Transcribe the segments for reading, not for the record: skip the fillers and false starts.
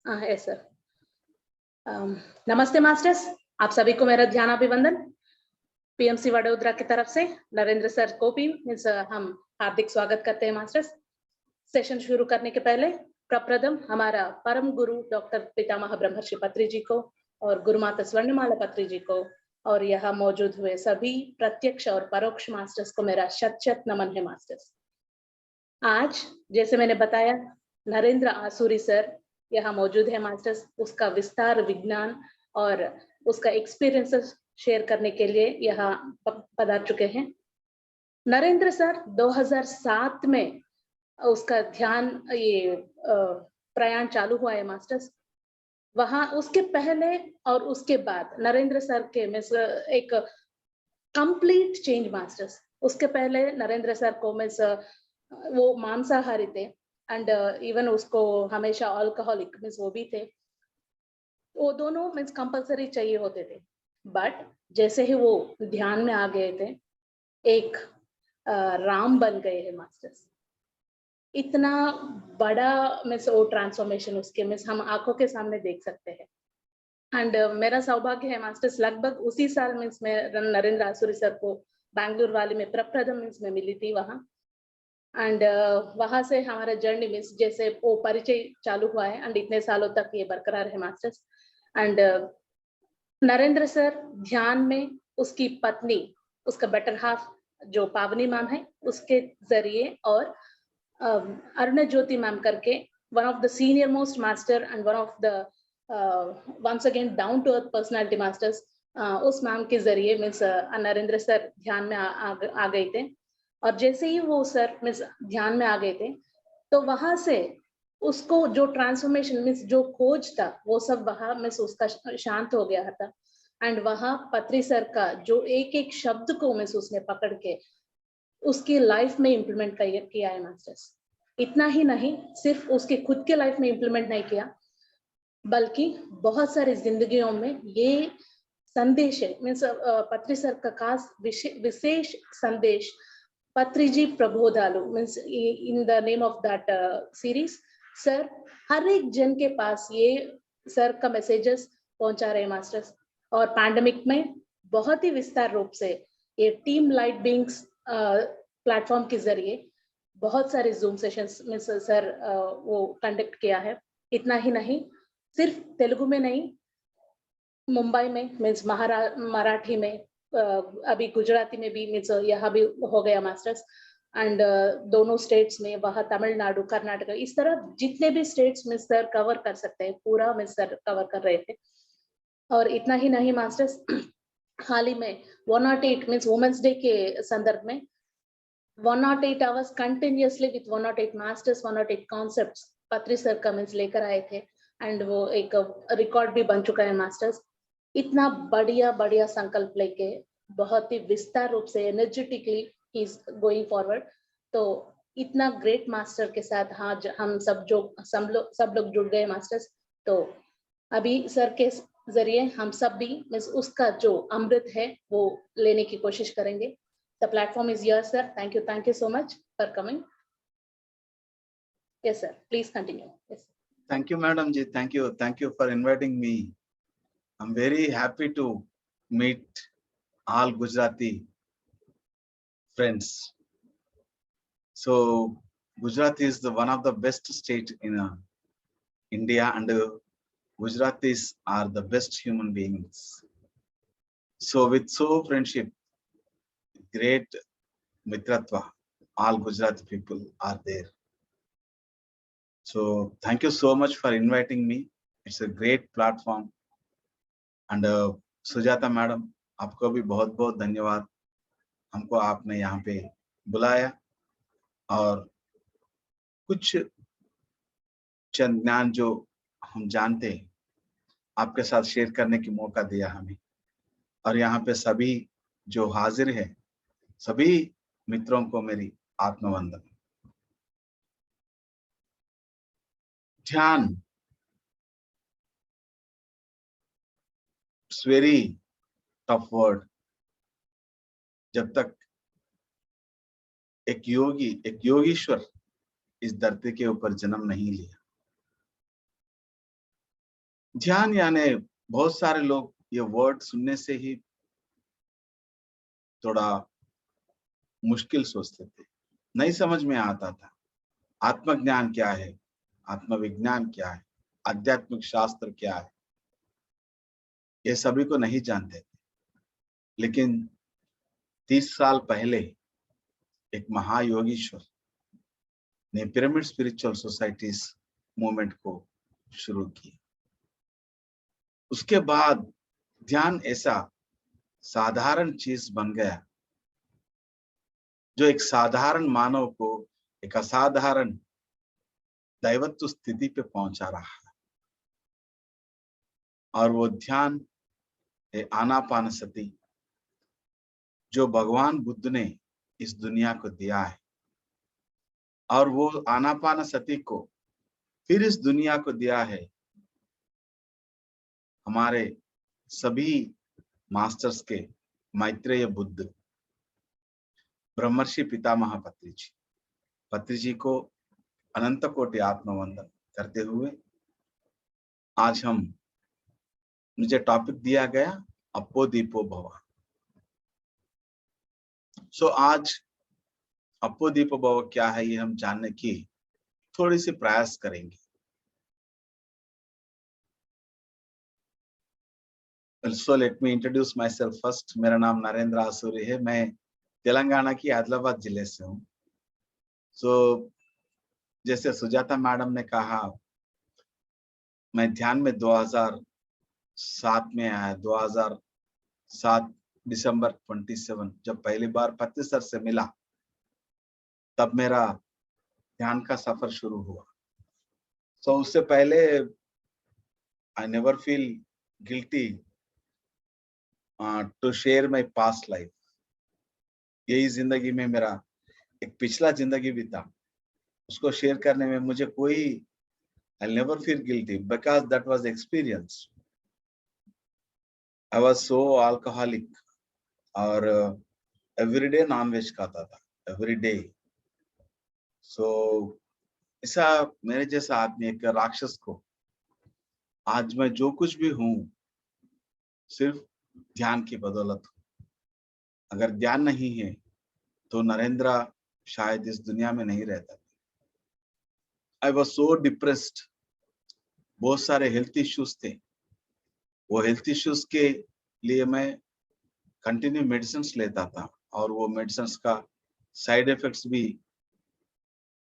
Yes sir. नमस्ते masters, आप सभी को मेरा ध्यान अभिवंदन। पीएमसी वडोदरा की तरफ से नरेंद्र सर को भी हम हार्दिक स्वागत करते हैं मास्टर्स। सेशन शुरू करने के पहले प्रप्रथम हमारा परम गुरु डॉक्टर पितामह ब्रह्मर्षि पत्री जी को और गुरुमाता स्वर्णमाला पत्री जी को और यहाँ मौजूद हुए सभी प्रत्यक्ष और परोक्ष मास्टर्स को मेरा शत शत नमन है मास्टर्स। आज जैसे मैंने बताया नरेंद्र आसुरी सर यहाँ मौजूद है मास्टर्स, उसका विस्तार विज्ञान और उसका एक्सपीरियंस शेयर करने के लिए यहाँ पधार चुके हैं। नरेंद्र सर 2007 में उसका ध्यान ये प्रयाण चालू हुआ है मास्टर्स। वहाँ उसके पहले और उसके बाद नरेंद्र सर के मिस एक कंप्लीट चेंज मास्टर्स। उसके पहले नरेंद्र सर को मिस वो मांसाहारी थे एंड इवन उसको हमेशा अल्कोहलिक मीन्स वो भी थे। वो दोनों मीन्स कंपलसरी चाहिए होते थे, बट जैसे ही वो ध्यान में आ गए थे एक राम बन गए हैं मास्टर्स। इतना बड़ा मीन्स वो ट्रांसफॉर्मेशन उसके मीन्स हम आंखों के सामने देख सकते हैं। एंड मेरा सौभाग्य है मास्टर्स, लगभग उसी साल मीन्स मैं नरेंद्र आसुरी सर को बैंगलोर वाले में प्रप्रथम मीन्स में मिली थी वहाँ। एंड वहां से हमारा जर्नी मीन्स जैसे वो परिचय चालू हुआ है एंड इतने सालों तक ये बरकरार है मास्टर्स। एंड नरेंद्र सर ध्यान में उसकी पत्नी, उसका बेटर हाफ जो पावनी मैम है उसके जरिए और अरुण ज्योति मैम करके one of the senior most master and one of the once again down to earth personality masters, उस मैम के जरिए मीन्स नरेंद्र सर ध्यान में आ गए थे। और जैसे ही वो सर मीन्स ध्यान में आ गए थे तो वहां से उसको जो ट्रांसफॉर्मेशन मीन्स जो खोज था वो सब वहां मीन्स उसका शांत हो गया था। एंड वहां पत्री सर का जो एक एक शब्द को मीन्स उसने पकड़ के उसकी लाइफ में इम्प्लीमेंट किया है मास्टर्स। इतना ही नहीं, सिर्फ उसके खुद के लाइफ में इम्प्लीमेंट नहीं किया बल्कि बहुत सारी जिंदगियों में ये संदेश है मीन्स पत्री सर का खास विशेष संदेश Patriji Prabodhalu means in the name of that series. Sir हर एक जन के पास ये सर का मैसेजेस पहुंचा रहे मास्टर्स। और पैंडेमिक में बहुत ही विस्तार रूप से ये टीम लाइट बीइंग्स प्लेटफॉर्म के जरिए बहुत सारे जूम सेशंस में सर वो कंडक्ट किया है। इतना ही नहीं, सिर्फ तेलुगु में नहीं, मुंबई में मीन्स मराठी में, अभी गुजराती में भी मीन्स यहाँ भी हो गया मास्टर्स। एंड दोनों स्टेट्स में, वहाँ तमिलनाडु कर्नाटक, इस तरह जितने भी स्टेट्स में सर कवर कर सकते हैं पूरा में सर कवर कर रहे थे। और इतना ही नहीं मास्टर्स, हाल ही में 108 मीन्स वुमेन्स डे के संदर्भ में 108 hours continuously with 108 masters 108 concepts पत्री सर का मीन्स लेकर आए थे। एंड वो एक रिकॉर्ड भी बन चुका है मास्टर्स। इतना बढ़िया बढ़िया संकल्प लेके बहुत ही विस्तार रूप से energetically he is going forward. तो इतना ग्रेट मास्टर के साथ हाँ हम सब लोग जुड़ गए मास्टर्स। तो अभी सर के जरिए हम सब भी मीन्स उसका जो अमृत है वो लेने की कोशिश करेंगे। The platform is yours sir. Thank you so much for coming. Yes sir, please continue. Yes thank you madam ji, thank you for inviting me. I'm very happy to meet all Gujarati friends. So Gujarat is one of the best state in India, and Gujaratis are the best human beings. So with friendship, great mitratva, all Gujarati people are there. So thank you so much for inviting me. It's a great platform. And Sujata madam, आपको भी बहुत बहुत धन्यवाद। हमको आपने यहाँ पे बुलाया और कुछ चंद ज्ञान जो हम जानते हैं आपके साथ शेयर करने की मौका दिया हमें। और यहाँ पे सभी जो हाजिर है सभी मित्रों को मेरी आत्मवंदन। ध्यान इट्स वेरी टफ वर्ड। जब तक एक योगीश्वर इस धरती के ऊपर जन्म नहीं लिया, ध्यान यानी बहुत सारे लोग ये वर्ड सुनने से ही थोड़ा मुश्किल सोचते थे, नहीं समझ में आता था। आत्मज्ञान क्या है, आत्मविज्ञान क्या है, आध्यात्मिक शास्त्र क्या है, ये सभी को नहीं जानते थे। लेकिन 30 साल पहले एक महायोगीश्वर ने पिरामिड स्पिरिचुअल सोसाइटीज मूवमेंट को शुरू किया। उसके बाद ध्यान ऐसा साधारण चीज बन गया जो एक साधारण मानव को एक असाधारण दैवत्व स्थिति पे पहुंचा रहा है। और वो ध्यान है आनापानसति, जो भगवान बुद्ध ने इस दुनिया को दिया है। और वो आनापानसति को फिर इस दुनिया को दिया है हमारे सभी मास्टर्स के मैत्रेय बुद्ध, ब्रह्मर्षि पितामह पत्री जी। पत्री जी को अनंत कोटि आत्मवंदन करते हुए आज मुझे टॉपिक दिया गया अप्पो दीपो भव। सो आज अप्पो दीपो भव क्या है ये हम जानने की थोड़ी सी प्रयास करेंगे। So let me introduce myself first. मेरा नाम नरेंद्र आसुरी है, मैं तेलंगाना की आदिलाबाद जिले से हूँ। So जैसे सुजाता मैडम ने कहा, मैं ध्यान में 2007 में आया। 2007 दिसंबर 27 जब पहली बार पत्नी सर से मिला, तब मेरा ध्यान का सफर शुरू हुआ। So उससे पहले I never feel guilty to share my past life. यही जिंदगी में मेरा एक पिछला जिंदगी भी था, उसको शेयर करने में मुझे कोई I'll never feel guilty because that was experience. I was so alcoholic और every day non-veg खाता था, every day. So ऐसा मेरे जैसा आदमी, एक राक्षस को आज मैं जो कुछ भी हूँ सिर्फ ध्यान की बदौलत हूँ। अगर ध्यान नहीं है तो नरेंद्र शायद इस दुनिया में नहीं रहता। I was so depressed. बहुत सारे हेल्थ इश्यूज थे। वो हेल्थ इश्यूज के लिए मैं कंटिन्यू मेडिसिन लेता था और वो मेडिसिन का साइड इफेक्ट्स भी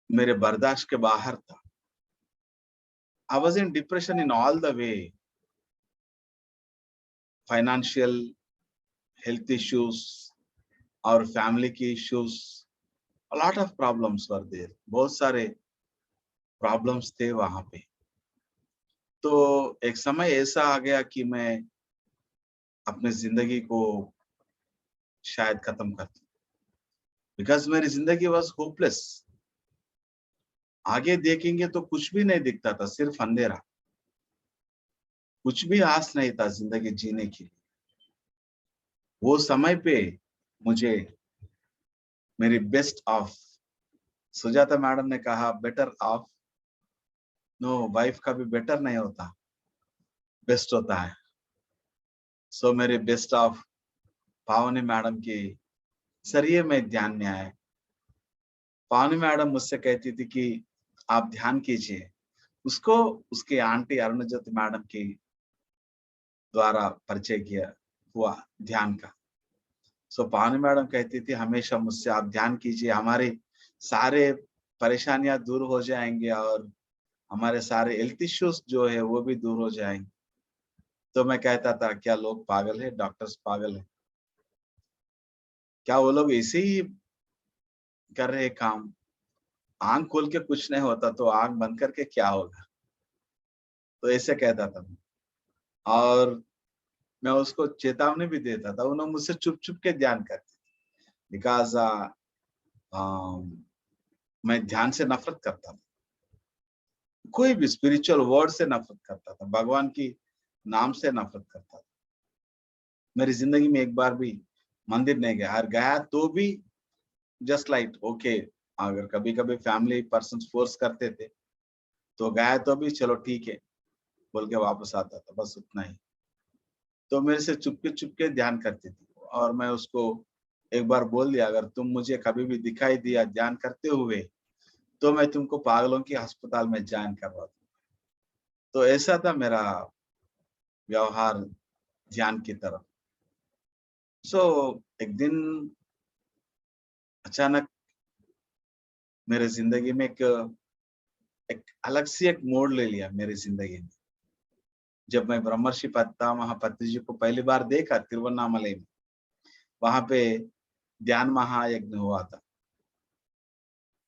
मेरे बर्दाश्त के बाहर था। I was in depression in all the way. Financial, health issues और family की issues, a lot of problems were there. बहुत सारे problems थे वहां पे। तो एक समय ऐसा आ गया कि मैं अपनी जिंदगी को शायद खत्म कर दूं, बिकॉज मेरी जिंदगी वॉज होपलेस। आगे देखेंगे तो कुछ भी नहीं दिखता था, सिर्फ अंधेरा, कुछ भी आस नहीं था जिंदगी जीने की। वो समय पे मुझे मेरी बेस्ट ऑफ, सुजाता मैडम ने कहा बेटर ऑफ, नो वाइफ का भी बेटर नहीं होता, बेस्ट होता है। सो मेरे बेस्ट ऑफ पावनी मैडम की जरिए मैं ध्यान में आया। पावनी मैडम मुझसे कहती थी कि आप ध्यान कीजिए। उसको उसके आंटी अरुणज्योति मैडम की द्वारा परिचय किया हुआ ध्यान का। सो पावनी मैडम कहती थी हमेशा मुझसे, आप ध्यान कीजिए, हमारे सारे परेशानियां दूर हो जाएंगे और हमारे सारे हेल्थ इश्यूज जो है वो भी दूर हो जाएंगे। तो मैं कहता था क्या लोग पागल है, डॉक्टर्स पागल है क्या? वो लोग ऐसे ही कर रहे काम, आंख खोल के कुछ नहीं होता तो आंख बंद करके क्या होगा? तो ऐसे कहता था मैं। और मैं उसको चेतावनी भी देता था। उन्होंने मुझसे चुप चुप के ध्यान करते थे, बिकॉज मैं ध्यान से नफरत करता था, कोई भी स्पिरिचुअल वर्ड से नफरत करता था, भगवान की नाम से नफरत करता था। मेरी जिंदगी में एक बार भी मंदिर नहीं गया, और गया तो भी जस्ट लाइक ओके, अगर कभी कभी फैमिली पर्सन फोर्स करते थे तो गया तो भी चलो ठीक है, बोल के वापस आता था, बस उतना ही। तो मेरे से चुपके चुपके ध्यान करती थी और मैं उसको एक बार बोल दिया, अगर तुम मुझे कभी भी दिखाई दिया ध्यान करते हुए तो मैं तुमको पागलों की अस्पताल में ज्वाइन करवा दूं। तो ऐसा था मेरा व्यवहार ध्यान की तरफ। सो एक दिन अचानक मेरे जिंदगी में एक अलग सी एक मोड़ ले लिया मेरी जिंदगी में। जब मैं ब्रह्मर्षि पितामह पत्रिजी जी को पहली बार देखा तिरुवन्नामलई में, वहां पे ध्यान महायज्ञ हुआ था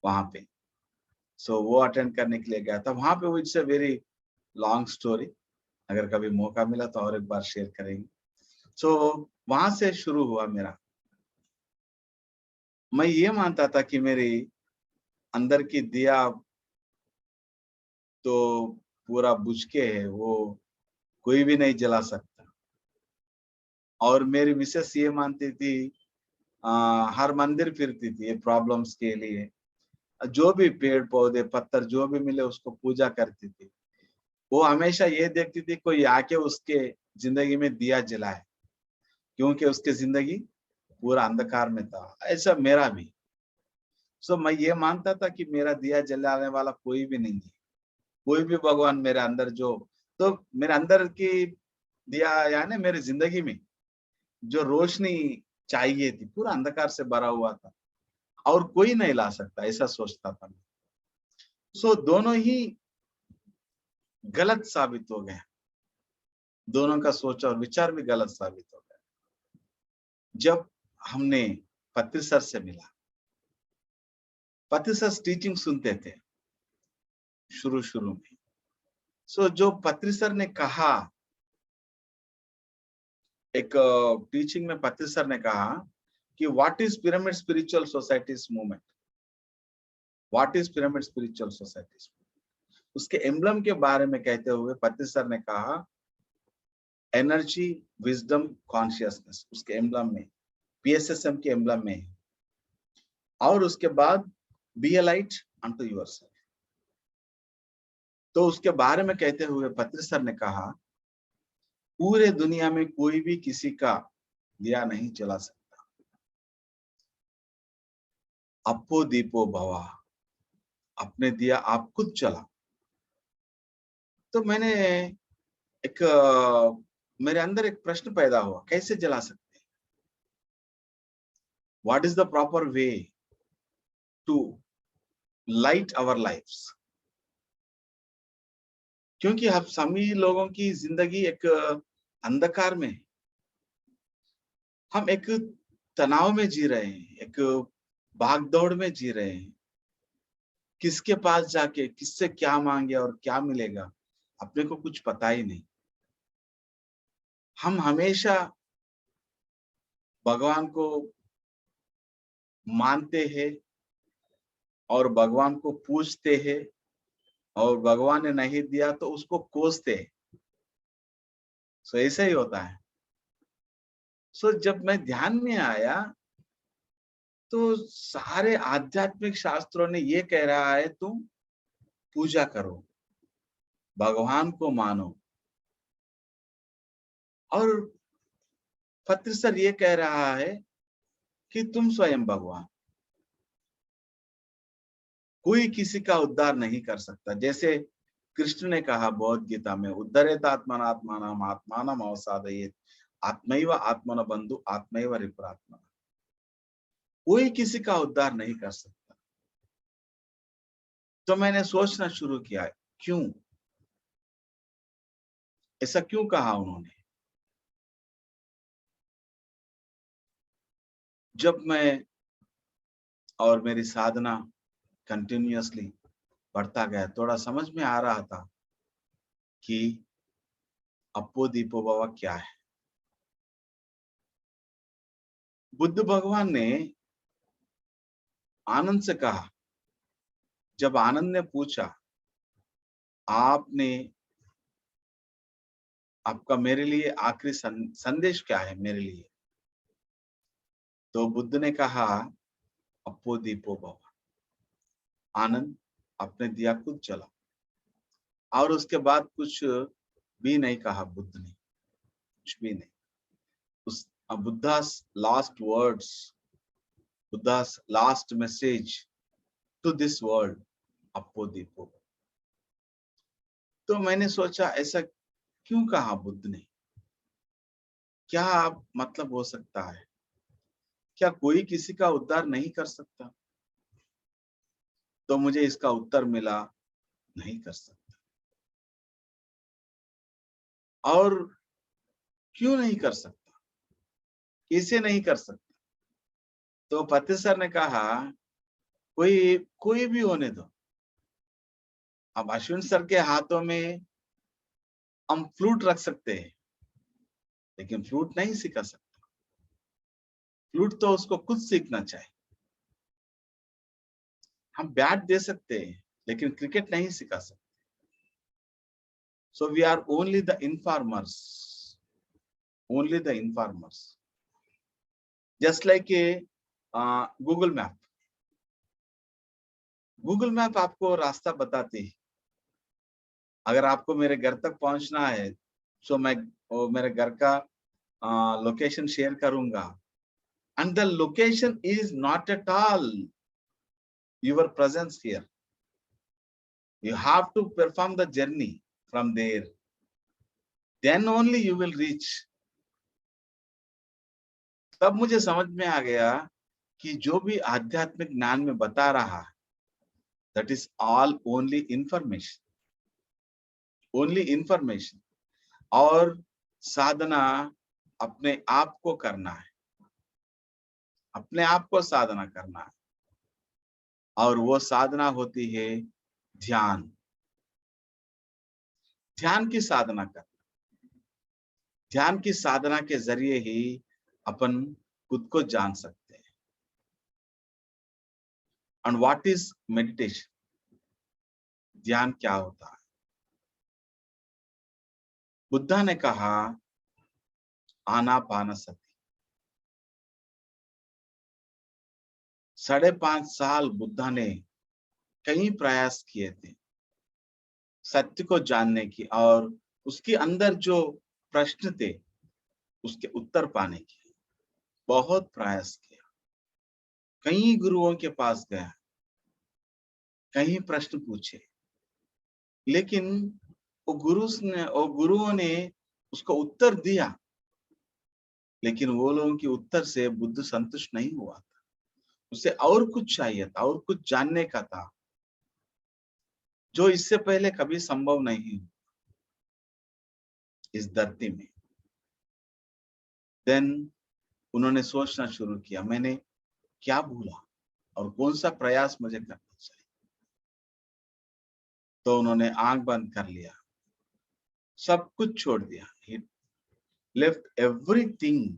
वहां पे। सो वो अटेंड करने के लिए गया था वहां पे। It's a very long story, अगर कभी मौका मिला तो और एक बार शेयर करेंगे। सो वहां से शुरू हुआ मेरा। मैं ये मानता था कि मेरी अंदर की दिया तो पूरा बुझ के है, वो कोई भी नहीं जला सकता। और मेरी मिसेस ये मानती थी, हर मंदिर फिरती थी ये प्रॉब्लम्स के लिए, जो भी पेड़ पौधे पत्थर जो भी मिले उसको पूजा करती थी। वो हमेशा ये देखती थी कोई आके उसके जिंदगी में दिया जलाए, क्योंकि उसकी जिंदगी पूरा अंधकार में था। ऐसा मेरा भी। सो मैं ये मानता था कि मेरा दिया जलाने वाला कोई भी नहीं है, कोई भी भगवान मेरे अंदर जो, तो मेरे अंदर की दिया यानी मेरी जिंदगी में जो रोशनी चाहिए थी पूरा अंधकार से भरा हुआ था और कोई नहीं ला सकता, ऐसा सोचता था मैं। सो दोनों ही गलत साबित हो गए, दोनों का सोच और विचार भी गलत साबित हो गया। जब हमने पत्री सर से मिला, पत्री सर टीचिंग सुनते थे शुरू शुरू में। सो जो पत्री सर ने कहा, एक टीचिंग में पत्री सर ने कहा कि what is pyramid spiritual societies movement, what is pyramid spiritual societies. उसके एम्बलम के बारे में कहते हुए पत्री सर ने कहा एनर्जी विजडम कॉन्शियसनेस उसके एम्बलम में, पीएसएसएम के एम्बलम में। और उसके बाद B a light unto yourself. तो उसके बारे में कहते हुए पत्री सर ने कहा पूरे दुनिया में कोई भी किसी का दिया नहीं जला सकता, अपो दीपो भवा, अपने दिया आप खुद जला। तो मैंने एक मेरे अंदर एक प्रश्न पैदा हुआ, कैसे जला सकते हैं? What is the proper way to light our lifes? क्योंकि हम सभी लोगों की जिंदगी एक अंधकार में, हम एक तनाव में जी रहे हैं, एक भागदौड़ में जी रहे हैं। किसके पास जाके किससे क्या मांगे और क्या मिलेगा अपने को कुछ पता ही नहीं। हम हमेशा भगवान को मानते हैं और भगवान को पूजते हैं, और भगवान ने नहीं दिया तो उसको कोसते हैं। सो ऐसा ही होता है। सो जब मैं ध्यान में आया तो सारे आध्यात्मिक शास्त्रों ने ये कह रहा है तुम पूजा करो, भगवान को मानो। और पत्री सर ये कह रहा है कि तुम स्वयं भगवान, कोई किसी का उद्धार नहीं कर सकता। जैसे कृष्ण ने कहा भगवद गीता में, उद्धरेत आत्मनात्मानम आत्मानम अवसादयेत आत्मैव आत्मन बंधु आत्मैव रिपुरात्मा। कोई किसी का उद्धार नहीं कर सकता। तो मैंने सोचना शुरू किया, क्यों ऐसा क्यों कहा उन्होंने? जब मैं और मेरी साधना कंटिन्यूअसली बढ़ता गया, थोड़ा समझ में आ रहा था कि अपो दीपो भवा क्या है। बुद्ध भगवान ने आनंद से कहा, जब आनंद ने पूछा आपने आपका मेरे लिए आखिरी संदेश क्या है मेरे लिए, तो बुद्ध ने कहा अपो दीपो भवा, आनंद अपने दिया खुद जला। और उसके बाद कुछ भी नहीं कहा बुद्ध ने, कुछ भी नहीं। उस बुद्धा's last words, Buddha's last message to this world, अपो दीपो। तो मैंने सोचा ऐसा क्यों कहा बुद्ध ने, क्या मतलब हो सकता है? क्या कोई किसी का उद्धार नहीं कर सकता? तो मुझे इसका उत्तर मिला, नहीं कर सकता। और क्यों नहीं कर सकता, कैसे नहीं कर सकता? तो पति सर ने कहा कोई भी होने दो। अब अश्विन सर के हाथों में हम फ्लूट रख सकते हैं, लेकिन फ्लूट नहीं सिखा सकता। फ्लूट तो उसको खुद सीखना चाहिए। हम बैट दे सकते हैं, लेकिन क्रिकेट नहीं सिखा सकते। So we are only the informers, only the informers. Just like a Google Map. Google Map आपको रास्ता बताती है। अगर आपको मेरे घर तक पहुंचना है, तो मैं मेरे घर का लोकेशन शेयर करूंगा। And the location is not at all your presence here. You have to perform the journey from there. Then only you will reach. तब मुझे समझ में आ गया कि जो भी आध्यात्मिक ज्ञान में बता रहा है, that is all only information, only information. और साधना अपने आप को करना है, अपने आप को साधना करना है। और वो साधना होती है ध्यान, ध्यान की साधना करना। ध्यान की साधना के जरिए ही अपन खुद को जान सकते हैं। And what is meditation? ध्यान क्या होता है? बुद्धा ने कहा आनापानसति। 5.5 साल बुद्धा ने कई प्रयास किए थे सत्य को जानने की, और उसके अंदर जो प्रश्न थे उसके उत्तर पाने की बहुत प्रयास किया। कई गुरुओं के पास गया, कई प्रश्न पूछे, लेकिन वो गुरुओं ने उसको उत्तर दिया, लेकिन वो लोगों के उत्तर से बुद्ध संतुष्ट नहीं हुआ था। उसे और कुछ चाहिए था, और कुछ जानने का था, जो इससे पहले कभी संभव नहीं हुआ इस धरती में। देन उन्होंने सोचना शुरू किया, मैंने क्या भूला और कौन सा प्रयास मुझे करना चाहिए। तो उन्होंने आंख बंद कर लिया, सब कुछ छोड़ दिया। He left everything,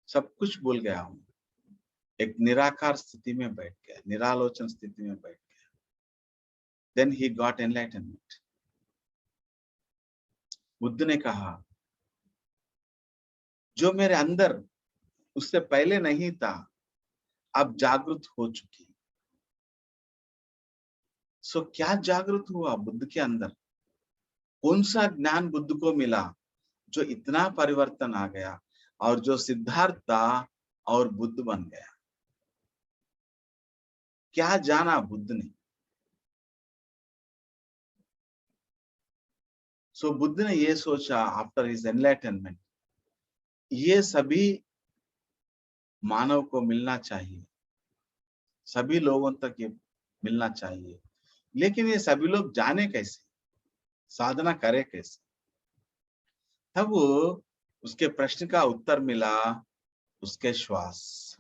सब कुछ भूल गया हूं। एक निराकार स्थिति में बैठ गया, निरालोचन स्थिति में बैठ गया। Then he got enlightenment. Buddha ने कहा जो मेरे अंदर उससे पहले नहीं था, अब जागृत हो चुकी। सो क्या जागृत हुआ बुद्ध के अंदर? कौन सा ज्ञान बुद्ध को मिला जो इतना परिवर्तन आ गया, और जो सिद्धार्थ था और बुद्ध बन गया? क्या जाना बुद्ध ने? सो बुद्ध ने ये सोचा आफ्टर हिज एनलाइटनमेंट, ये सभी मानव को मिलना चाहिए, सभी लोगों तक ये मिलना चाहिए, लेकिन ये सभी लोग जाने कैसे, साधना करे कैसे? तब उसके प्रश्न का उत्तर मिला, उसके श्वास।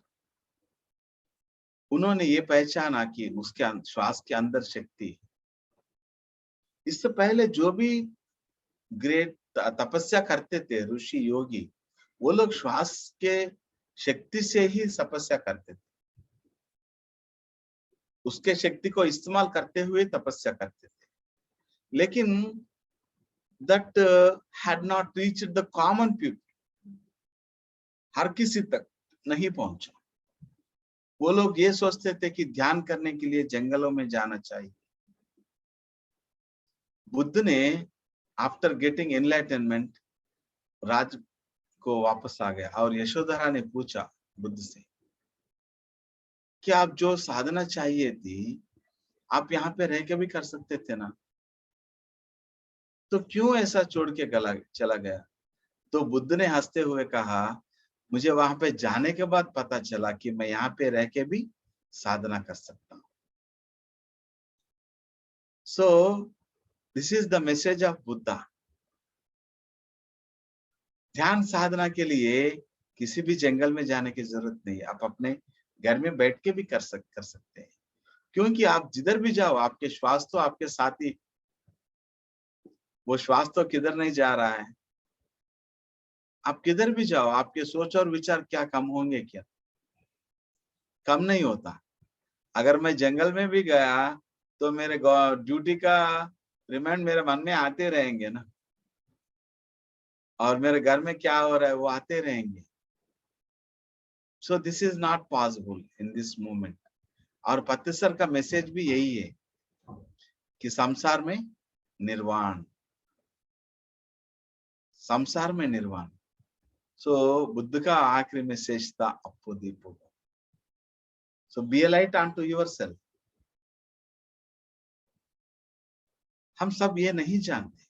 उन्होंने ये पहचाना कि उसके श्वास के अंदर शक्ति है। इससे पहले जो भी ग्रेट तपस्या करते थे ऋषि योगी, वो लोग श्वास के शक्ति से ही तपस्या करते थे, उसके शक्ति को इस्तेमाल करते हुए तपस्या करते थे। लेकिन that had not reached the common people, हर किसी तक नहीं पहुंचा। वो लोग ये सोचते थे कि ध्यान करने के लिए जंगलों में जाना चाहिए। बुद्ध ने आफ्टर गेटिंग एनलाइटनमेंट राज को वापस आ गया और यशोधरा ने पूछा बुद्ध से कि आप जो साधना चाहिए थी आप यहाँ पे रह के भी कर सकते थे ना, तो क्यों ऐसा छोड़ के चला गया? तो बुद्ध ने हंसते हुए कहा, मुझे वहां पे जाने के बाद पता चला कि मैं यहाँ पे रह के भी साधना कर सकता हूँ। सो this is the message of Buddha. ध्यान साधना के लिए किसी भी जंगल में जाने की जरूरत नहीं है, आप अपने घर में बैठ के भी कर सकते हैं, क्योंकि आप जिधर भी जाओ आपके श्वास तो आपके साथ ही, वो श्वास तो किधर नहीं जा रहा है। आप किधर भी जाओ आपके सोच और विचार क्या कम होंगे क्या? कम नहीं होता। अगर मैं जंगल में भी गया तो मेरे ड्यूटी का रिमाइंड मेरे मन में आते रहेंगे ना, और मेरे घर में क्या हो रहा है वो आते रहेंगे। सो this is not possible in this moment. और पत्तीसर का मैसेज भी यही है कि संसार में निर्वाण, संसार में निर्वाण। सो बुद्ध का आखिरी मैसेज था अप्पो दीपो। So be a light on to yourself. हम सब ये नहीं जानते,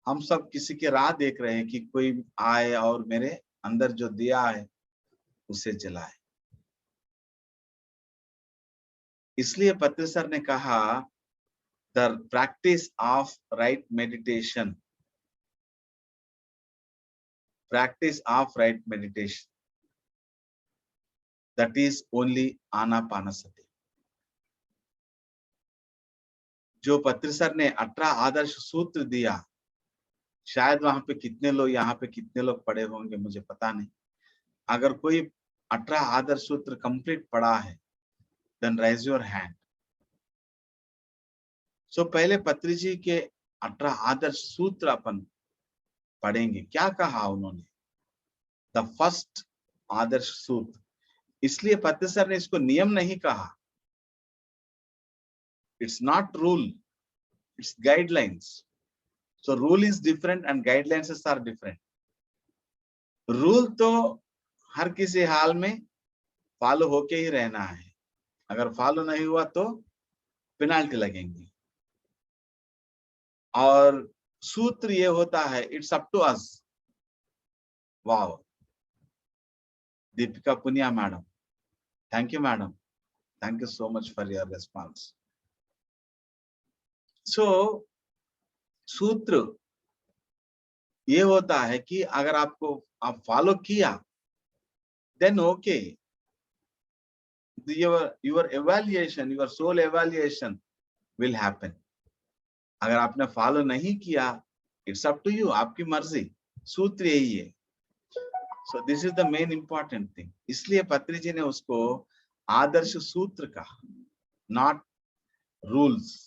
हम सब किसी की राह देख रहे हैं कि कोई आए और मेरे अंदर जो दिया है उसे जलाए। इसलिए पत्तीसर ने कहा the practice of right meditation, practice of right meditation, that is only Anapanasati. जो पत्रीसर ने 18 आदर्श सूत्र दिया, शायद वहां पे कितने लोग, यहाँ पे कितने लोग पढ़े होंगे मुझे पता नहीं। अगर कोई 18 आदर्श सूत्र कंप्लीट पढ़ा है, then raise your hand। सो पहले पत्री जी के 18 आदर्श सूत्र अपन पढ़ेंगे। क्या कहा उन्होंने? द फर्स्ट आदर्श सूत्र। इसलिए पत्रीसर ने इसको नियम नहीं कहा, it's not rule, it's guidelines. So rule is different and guidelines are different। Rule तो हर किसी हाल में फॉलो होके ही रहना है, अगर फॉलो नहीं हुआ तो पेनाल्टी लगेंगी। और सूत्र ये होता है it's up to us. Wow, Deepika Punia madam, thank you madam, thank you so much for your response. So सूत्र ये होता है कि अगर आपको आप फॉलो किया then okay, your evaluation, your soul evaluation will happen। अगर आपने फॉलो नहीं किया इट्स अप टू यू, आपकी मर्जी। सूत्र यही है। So this is the main important thing. इसलिए पत्री जी ने उसको आदर्श सूत्र कहा, नॉट रूल्स।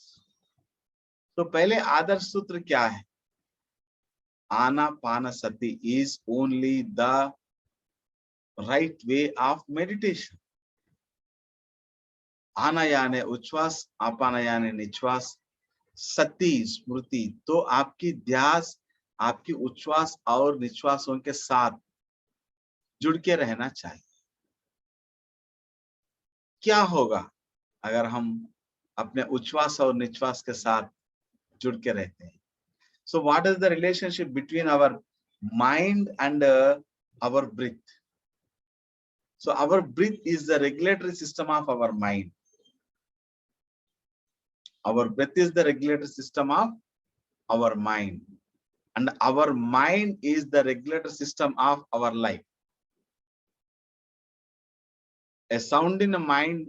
तो पहले आदर्श सूत्र क्या है? Anapanasati is only the right way of meditation. आना यानी उच्छ्वास, अपान यानी निश्वास, सति स्मृति। तो आपकी ध्यास आपकी उच्छ्वास और निश्वासों के साथ जुड़ के रहना चाहिए। क्या होगा अगर हम अपने उच्छ्वास और निश्वास के साथ जुड़ के रहते हैं? So what is the relationship between our mind and our breath? So our breath is the regulatory system of our mind. Our breath is the regulatory system of our mind, and our mind is the regulatory system of our life। A sound in a mind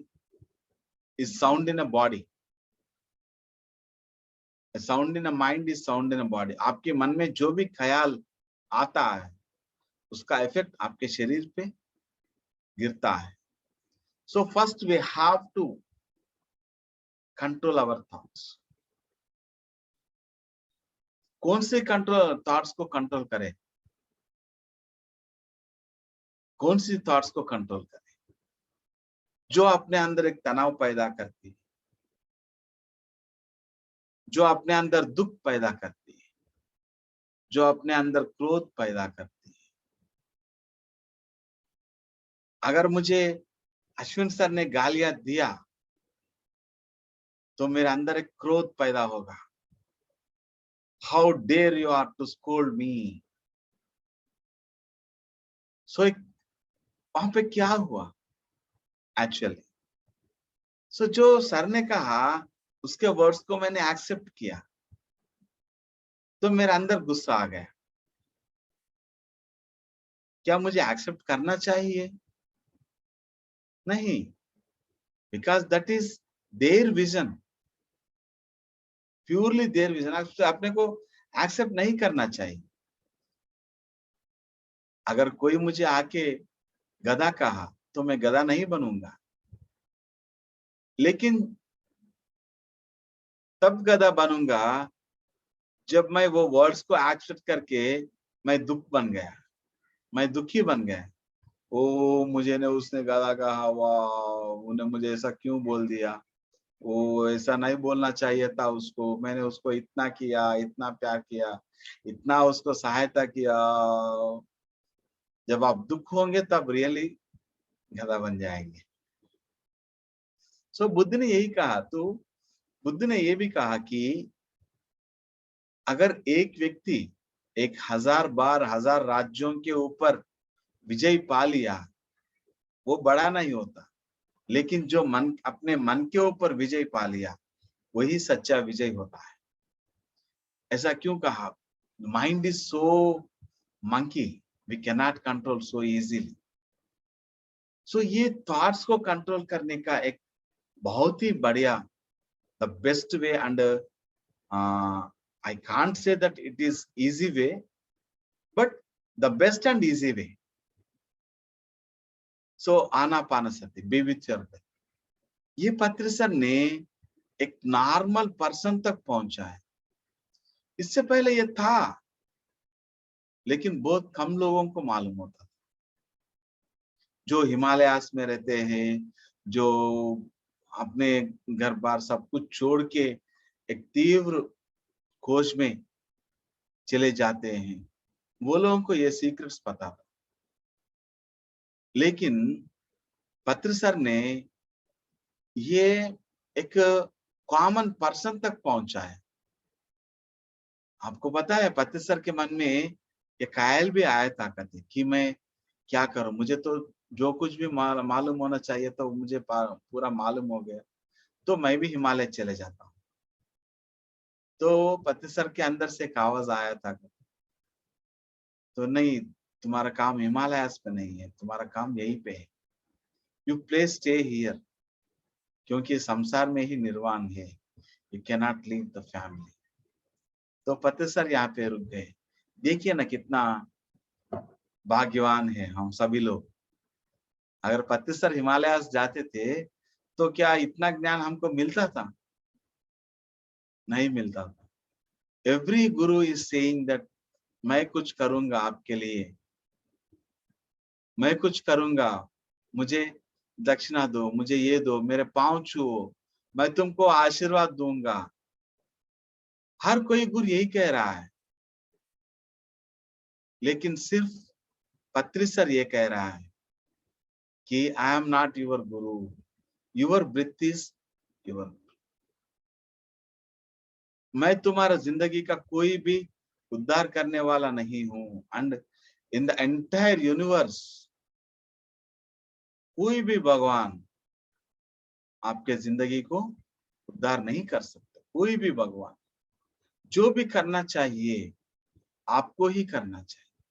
is sound in a body। A sound in a mind is sound in a body। आपके मन में जो भी ख्याल आता है उसका effect आपके शरीर पे गिरता है। So first we have to control our thoughts। कौन से कंट्रोल थॉट्स को कंट्रोल करें? कौन सी थॉट्स को कंट्रोल करें जो अपने अंदर एक तनाव पैदा करती है, जो अपने अंदर दुख पैदा करती है, जो अपने अंदर क्रोध पैदा करती है। अगर मुझे अश्विन सर ने गालियां दिया तो मेरे अंदर एक क्रोध पैदा होगा। How dare you are to scold me. So वहां पे क्या हुआ एक्चुअली? सो जो सर ने कहा उसके वर्ड्स को मैंने एक्सेप्ट किया, तो मेरे अंदर गुस्सा आ गया। क्या मुझे एक्सेप्ट करना चाहिए? नहीं, because that is their vision, purely their vision. अपने को एक्सेप्ट नहीं करना चाहिए। अगर कोई मुझे आके गधा कहा तो मैं गधा नहीं बनूंगा, लेकिन तब गधा बनूंगा जब मैं वो वर्ड्स को एक्सेप्ट करके मैं मैं दुखी बन गया। ओ मुझे ने उसने गधा कहा, वाह उन्हें मुझे ऐसा क्यों बोल दिया, वो ऐसा नहीं बोलना चाहिए था उसको, मैंने उसको इतना किया, इतना प्यार किया, इतना उसको सहायता किया। जब आप दुख होंगे तब रियली गधा बन जाएंगे। सो बुद्ध ने यही कहा। तो बुद्ध ने ये भी कहा कि अगर एक व्यक्ति 1000 बार 1000 राज्यों के ऊपर विजय पा लिया, वो बड़ा नहीं होता, लेकिन जो अपने मन के ऊपर विजय पा लिया वही सच्चा विजय होता है। ऐसा क्यों कहा? Mind is so monkey, we can not control so easily. So ये थॉट्स को कंट्रोल करने का एक बहुत ही बढ़िया, the best way, and I can't say that it is easy way, but the best and easy way. So Anapanasati, be with your breath. ये पत्री sir ने एक नॉर्मल पर्सन तक पहुंचा है। इससे पहले ये था, लेकिन बहुत कम लोगों को मालूम होता था। जो हिमालयास में रहते हैं, जो अपने घर बार सब कुछ छोड़ के एक तीव्र खोज में चले जाते हैं, वो लोगों को ये सीक्रेट्स पता था। लेकिन पत्र सर ने ये एक कॉमन पर्सन तक पहुंचा है। आपको पता है पत्र सर के मन में ये ख्याल भी आया था कभी कि मैं क्या करूं, मुझे तो जो कुछ भी मालूम होना चाहिए तो मुझे पूरा मालूम हो गया, तो मैं भी हिमालय चले जाता हूँ। तो पत्र सर के अंदर से एक आवाज आया था, तो नहीं, तुम्हारा काम हिमालयास पे नहीं है, तुम्हारा काम यहीं पे है। यू प्लीज स्टे हियर, क्योंकि संसार में ही निर्वाण है। You can not leave the family. तो पत्र सर यहाँ पे रुक गए। देखिए ना कितना भाग्यवान है हम सभी लोग। अगर पत्र सर हिमालयास जाते थे तो क्या इतना ज्ञान हमको मिलता था? नहीं मिलता था। Every Guru is saying that मैं कुछ करूंगा आपके लिए, मैं कुछ करूंगा, मुझे दक्षिणा दो, मुझे ये दो, मेरे पांव छुओ, मैं तुमको आशीर्वाद दूंगा। हर कोई गुरु यही कह रहा है, लेकिन सिर्फ पत्री सर ये कह रहा है कि I am not your Guru, your breathe is your. मैं तुम्हारा जिंदगी का कोई भी उद्धार करने वाला नहीं हूं। And in the entire universe कोई भी भगवान आपके जिंदगी को उद्धार नहीं कर सकता। कोई भी भगवान, जो भी करना चाहिए आपको ही करना चाहिए,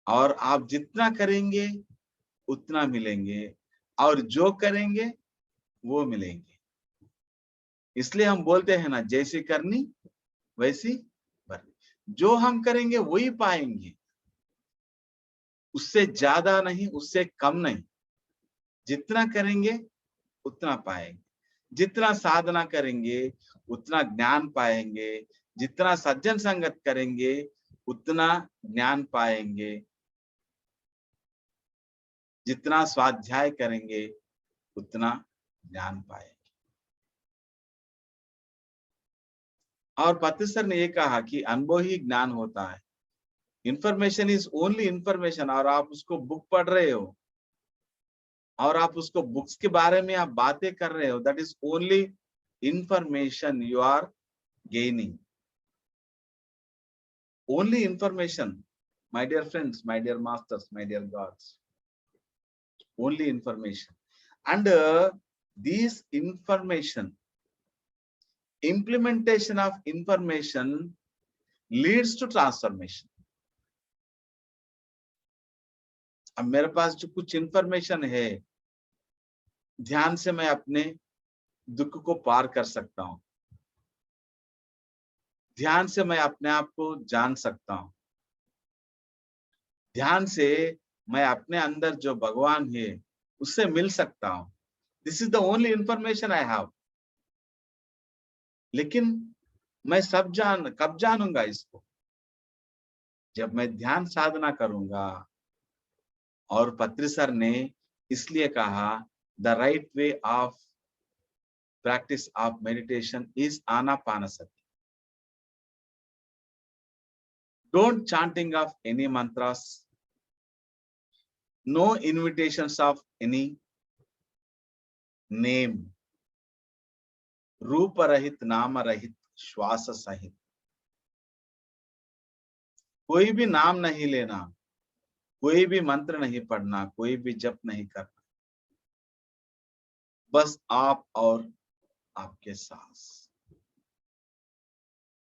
और आप जितना करेंगे उतना मिलेंगे, और जो करेंगे वो मिलेंगे। इसलिए हम बोलते हैं ना, जैसी करनी वैसी भरनी। जो हम करेंगे वही पाएंगे, उससे ज्यादा नहीं, उससे कम नहीं। जितना करेंगे उतना पाएंगे, जितना साधना करेंगे उतना ज्ञान पाएंगे, जितना सज्जन संगत करेंगे उतना ज्ञान पाएंगे, जितना स्वाध्याय करेंगे उतना ज्ञान पाएंगे। और पत्री सर ने ये कहा कि अनुभव ही ज्ञान होता है, इंफॉर्मेशन इज ओनली इंफॉर्मेशन। और आप उसको बुक पढ़ रहे हो और आप उसको बुक्स के बारे में आप बातें कर रहे हो, that is only information you are gaining, only information. My dear friends, my dear masters, my dear gods, only information. And these information, implementation of information leads to transformation. अब मेरे पास जो कुछ इंफॉर्मेशन है, ध्यान से मैं अपने दुख को पार कर सकता हूं, ध्यान से मैं अपने आप को जान सकता हूं, ध्यान से मैं अपने अंदर जो भगवान है उससे मिल सकता हूं। This is the only information I have. लेकिन मैं कब जानूंगा इसको? जब मैं ध्यान साधना करूंगा। और पत्री सर ने इसलिए कहा the right way of practice of meditation is Anapanasati. Don't chanting of any mantras, no invitations of any name, रूप रहित नाम रहित श्वास सहित। कोई भी नाम नहीं लेना, कोई भी मंत्र नहीं पढ़ना, कोई भी जप नहीं करना, बस आप और आपके सांस।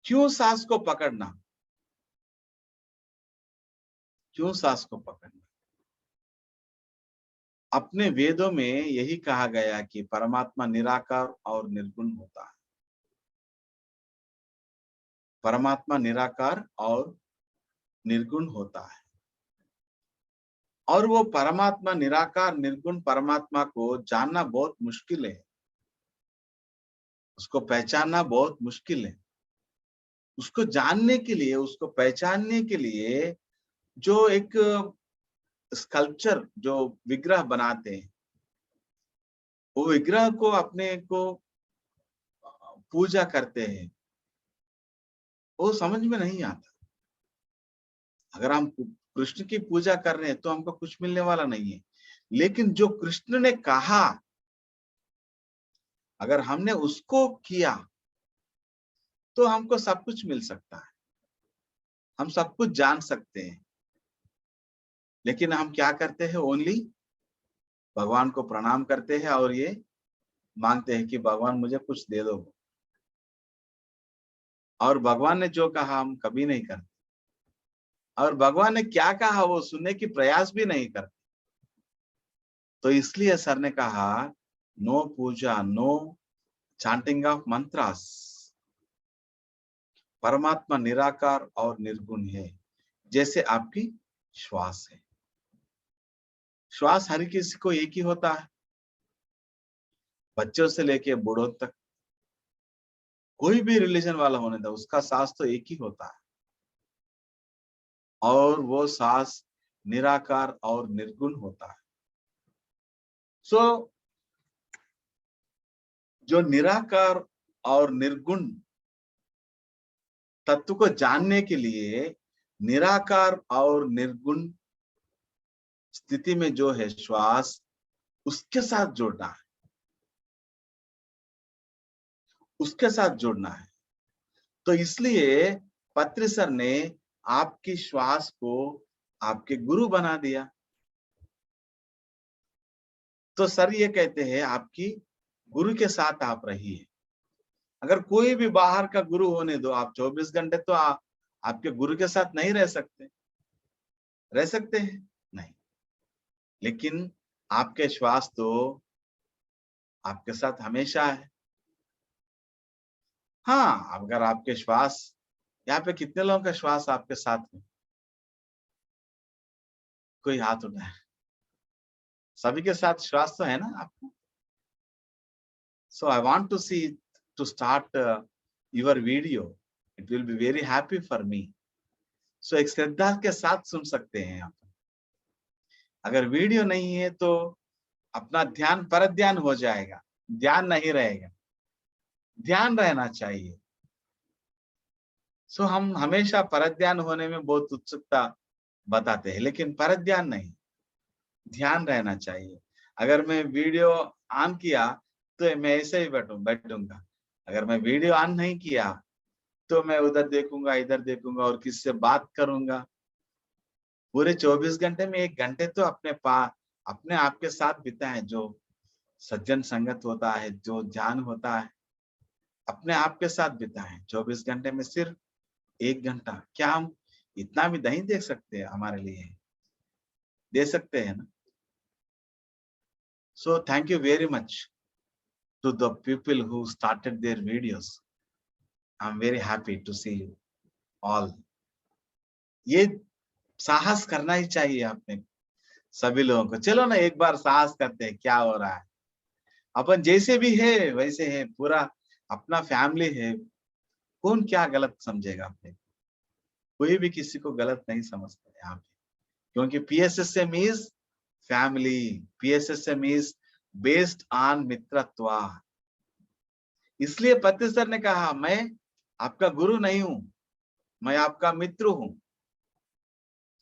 क्यों सांस को पकड़ना? क्यों सांस को पकड़ना? अपने वेदों में यही कहा गया कि परमात्मा निराकार और निर्गुण होता है। परमात्मा निराकार और निर्गुण होता है। और वो परमात्मा निराकार निर्गुण परमात्मा को जानना बहुत मुश्किल है, उसको पहचानना बहुत मुश्किल है। उसको जानने के लिए, उसको पहचानने के लिए जो एक स्कल्पचर, जो विग्रह बनाते हैं, वो विग्रह को अपने को पूजा करते हैं, वो समझ में नहीं आता। अगर हम कृष्ण की पूजा कर रहे हैं तो हमको कुछ मिलने वाला नहीं है, लेकिन जो कृष्ण ने कहा अगर हमने उसको किया तो हमको सब कुछ मिल सकता है, हम सब कुछ जान सकते हैं। लेकिन हम क्या करते हैं? ओनली भगवान को प्रणाम करते हैं और ये मांगते हैं कि भगवान मुझे कुछ दे दो, और भगवान ने जो कहा हम कभी नहीं करते, और भगवान ने क्या कहा वो सुनने की प्रयास भी नहीं करते। तो इसलिए सर ने कहा no puja, no chanting of mantras. परमात्मा निराकार और निर्गुण है, जैसे आपकी श्वास है। श्वास हर किसी को एक ही होता है, बच्चों से लेके बूढ़ों तक, कोई भी रिलीजन वाला होने दो, उसका सांस तो एक ही होता है। और वो सांस निराकार और निर्गुण होता है। सो जो निराकार और निर्गुण तत्व को जानने के लिए निराकार और निर्गुण स्थिति में जो है श्वास, उसके साथ जोड़ना है, उसके साथ जोड़ना है। तो इसलिए पत्री सर ने आपकी श्वास को आपके गुरु बना दिया। तो सर ये कहते हैं आपकी गुरु के साथ आप रहिए। अगर कोई भी बाहर का गुरु होने दो, आप 24 घंटे तो आपके गुरु के साथ नहीं रह सकते। रह सकते हैं? नहीं। लेकिन आपके श्वास तो आपके साथ हमेशा है। हाँ, अगर आपके श्वास, यहाँ पे कितने लोगों का श्वास आपके साथ में? कोई हाथ उठाए। सभी के साथ श्वास तो है ना आपको? So I want to see to start your video. It will be very happy for me. So एक श्रद्धा के साथ सुन सकते हैं आप। अगर वीडियो नहीं है तो अपना ध्यान पर ध्यान हो जाएगा, ध्यान नहीं रहेगा। ध्यान रहना चाहिए। सो हम हमेशा परध्यान होने में बहुत उत्सुकता बताते हैं, लेकिन परध्यान नहीं, ध्यान रहना चाहिए। अगर मैं वीडियो ऑन किया तो मैं ऐसे ही बैठूंगा। अगर मैं वीडियो ऑन नहीं किया तो मैं उधर देखूंगा, इधर देखूंगा और किससे बात करूंगा। पूरे 24 घंटे में 1 घंटे तो अपने आप के साथ बिताएं। जो सज्जन संगत होता है, जो ध्यान होता है, अपने आप के साथ बिताएं। 24 घंटे में सिर्फ 1 घंटा, क्या हम इतना भी नहीं दे सकते हैं? हमारे लिए दे सकते हैं ना। So thank you very much to the people who started their videos. I'm very happy to see you all. ये साहस करना ही चाहिए अपने सभी लोगों को। चलो ना एक बार साहस करते हैं, क्या हो रहा है। अपन जैसे भी है वैसे है, पूरा अपना फैमिली है। कौन क्या गलत समझेगा अपने? कोई भी किसी को गलत नहीं समझता यहाँ पे, क्योंकि PSSM is family. PSSM is based on मित्रत्व। इसलिए पत्नी सर ने कहा, मैं आपका गुरु नहीं हूं, मैं आपका मित्र हूं।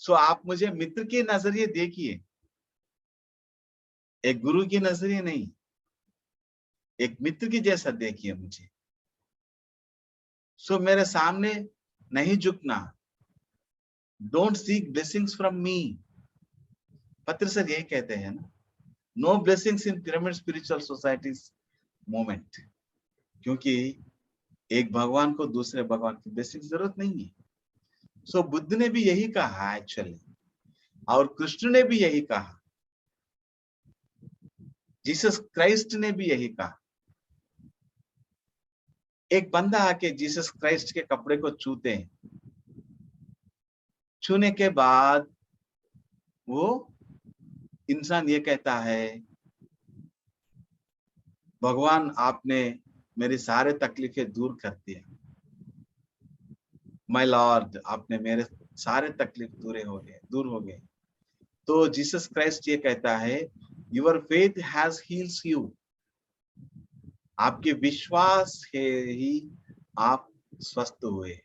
सो आप मुझे मित्र के नजरिए देखिए, एक गुरु की नजरिए नहीं, एक मित्र की जैसा देखिए मुझे। सो मेरे सामने नहीं झुकना। Don't seek blessings from me. पत्र सर यही कहते हैं ना, no blessings in pyramid spiritual societies movement. क्योंकि एक भगवान को दूसरे भगवान की ब्लेसिंग की जरूरत नहीं है। सो बुद्ध ने भी यही कहा एक्चुअली, और कृष्ण ने भी यही कहा, जीसस क्राइस्ट ने भी यही कहा। एक बंदा आके जीसस क्राइस्ट के कपड़े को छूते हैं, छूने के बाद वो इंसान ये कहता है, भगवान आपने मेरी सारे तकलीफें दूर कर दिया। माय लॉर्ड, आपने मेरे सारे तकलीफ दूर हो गए। तो जीसस क्राइस्ट ये कहता है, your faith has heels you. आपके विश्वास है ही आप स्वस्थ हुए।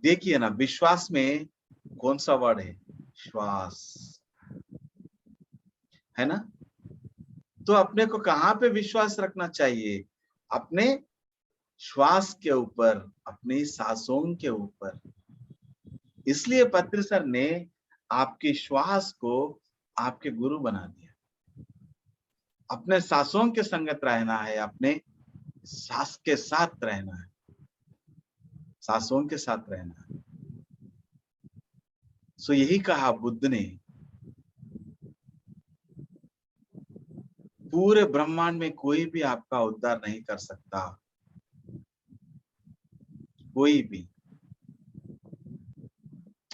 देखिए ना, विश्वास में कौन सा वर्ड है? श्वास, है ना। तो अपने को कहाँ पे विश्वास रखना चाहिए? अपने श्वास के ऊपर, अपनी सांसों के ऊपर। इसलिए पत्र सर ने आपके श्वास को आपके गुरु बना दिया। अपने सांसों के संगत रहना है, अपने सांस के साथ रहना है, सांसों के साथ रहना है। सो यही कहा बुद्ध ने, पूरे ब्रह्मांड में कोई भी आपका उद्धार नहीं कर सकता, कोई भी।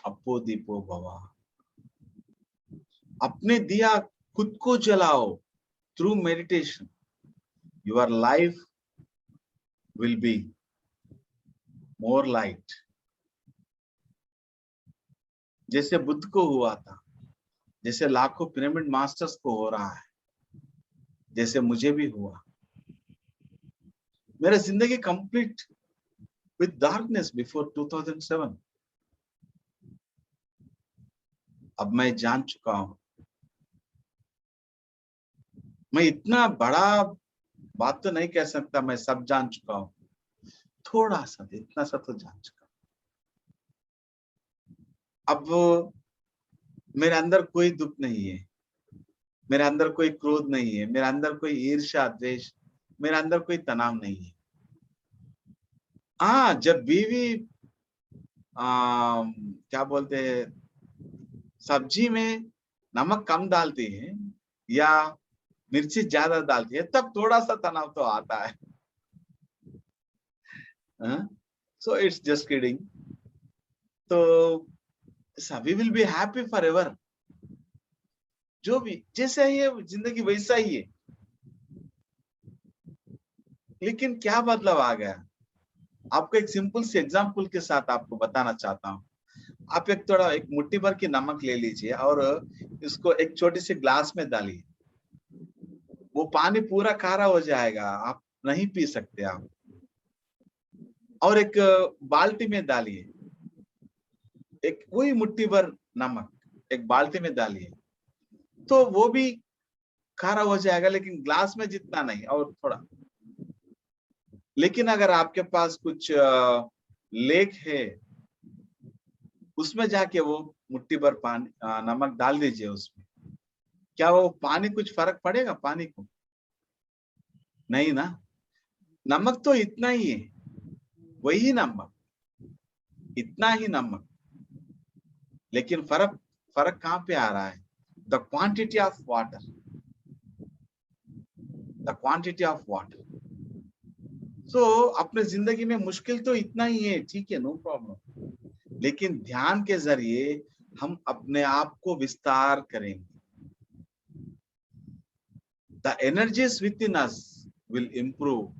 अपो दीपो भवा। अपने दिया खुद को जलाओ। Through meditation your life will be more light. जैसे बुद्ध को हुआ था, जैसे लाखों पिरामिड मास्टर्स को हो रहा है, जैसे मुझे भी हुआ। मेरा जिंदगी कंप्लीट विद डार्कनेस बिफोर 2007। अब मैं जान चुका हूं। मैं इतना बड़ा बात तो नहीं कह सकता, मैं सब जान चुका हूं। थोड़ा सा, इतना सा तो जान चुका। अब मेरे अंदर कोई दुख नहीं है, मेरे अंदर कोई क्रोध नहीं है, मेरे अंदर कोई ईर्ष्या द्वेष, मेरे अंदर कोई तनाव नहीं है। हाँ, जब बीवी क्या बोलते हैं, सब्जी में नमक कम डालती है या मिर्ची ज्यादा डालती है, तब थोड़ा सा तनाव तो आता है। So it's just kidding. तो सभी will be happy for ever. जो भी जैसा ही है जिंदगी वैसा ही है। लेकिन क्या बदलाव आ गया? आपको एक सिंपल से एग्जांपल के साथ आपको बताना चाहता हूँ। आप एक मुट्ठी भर की नमक ले लीजिए और इसको एक छोटी सी ग्लास में डालिए। वो पानी पूरा खारा हो जाएगा, आप नहीं पी सकते आप। और एक बाल्टी में डालिए, एक वही मुट्ठी भर नमक एक बाल्टी में डालिए, तो वो भी खारा हो जाएगा, लेकिन ग्लास में जितना नहीं, और थोड़ा। लेकिन अगर आपके पास कुछ लेक है, उसमें जाके वो मुट्ठी भर पानी नमक डाल दीजिए उसमें, क्या वो पानी कुछ फर्क पड़ेगा पानी को? नहीं ना। नमक तो इतना ही है, वही नमक, इतना ही नमक, लेकिन फर्क फर्क कहां पे आ रहा है? The quantity of water, the quantity of water. So अपने जिंदगी में मुश्किल तो इतना ही है, ठीक है, नो प्रॉब्लम, लेकिन ध्यान के जरिए हम अपने आप को विस्तार करेंगे। The energies with in us will improve.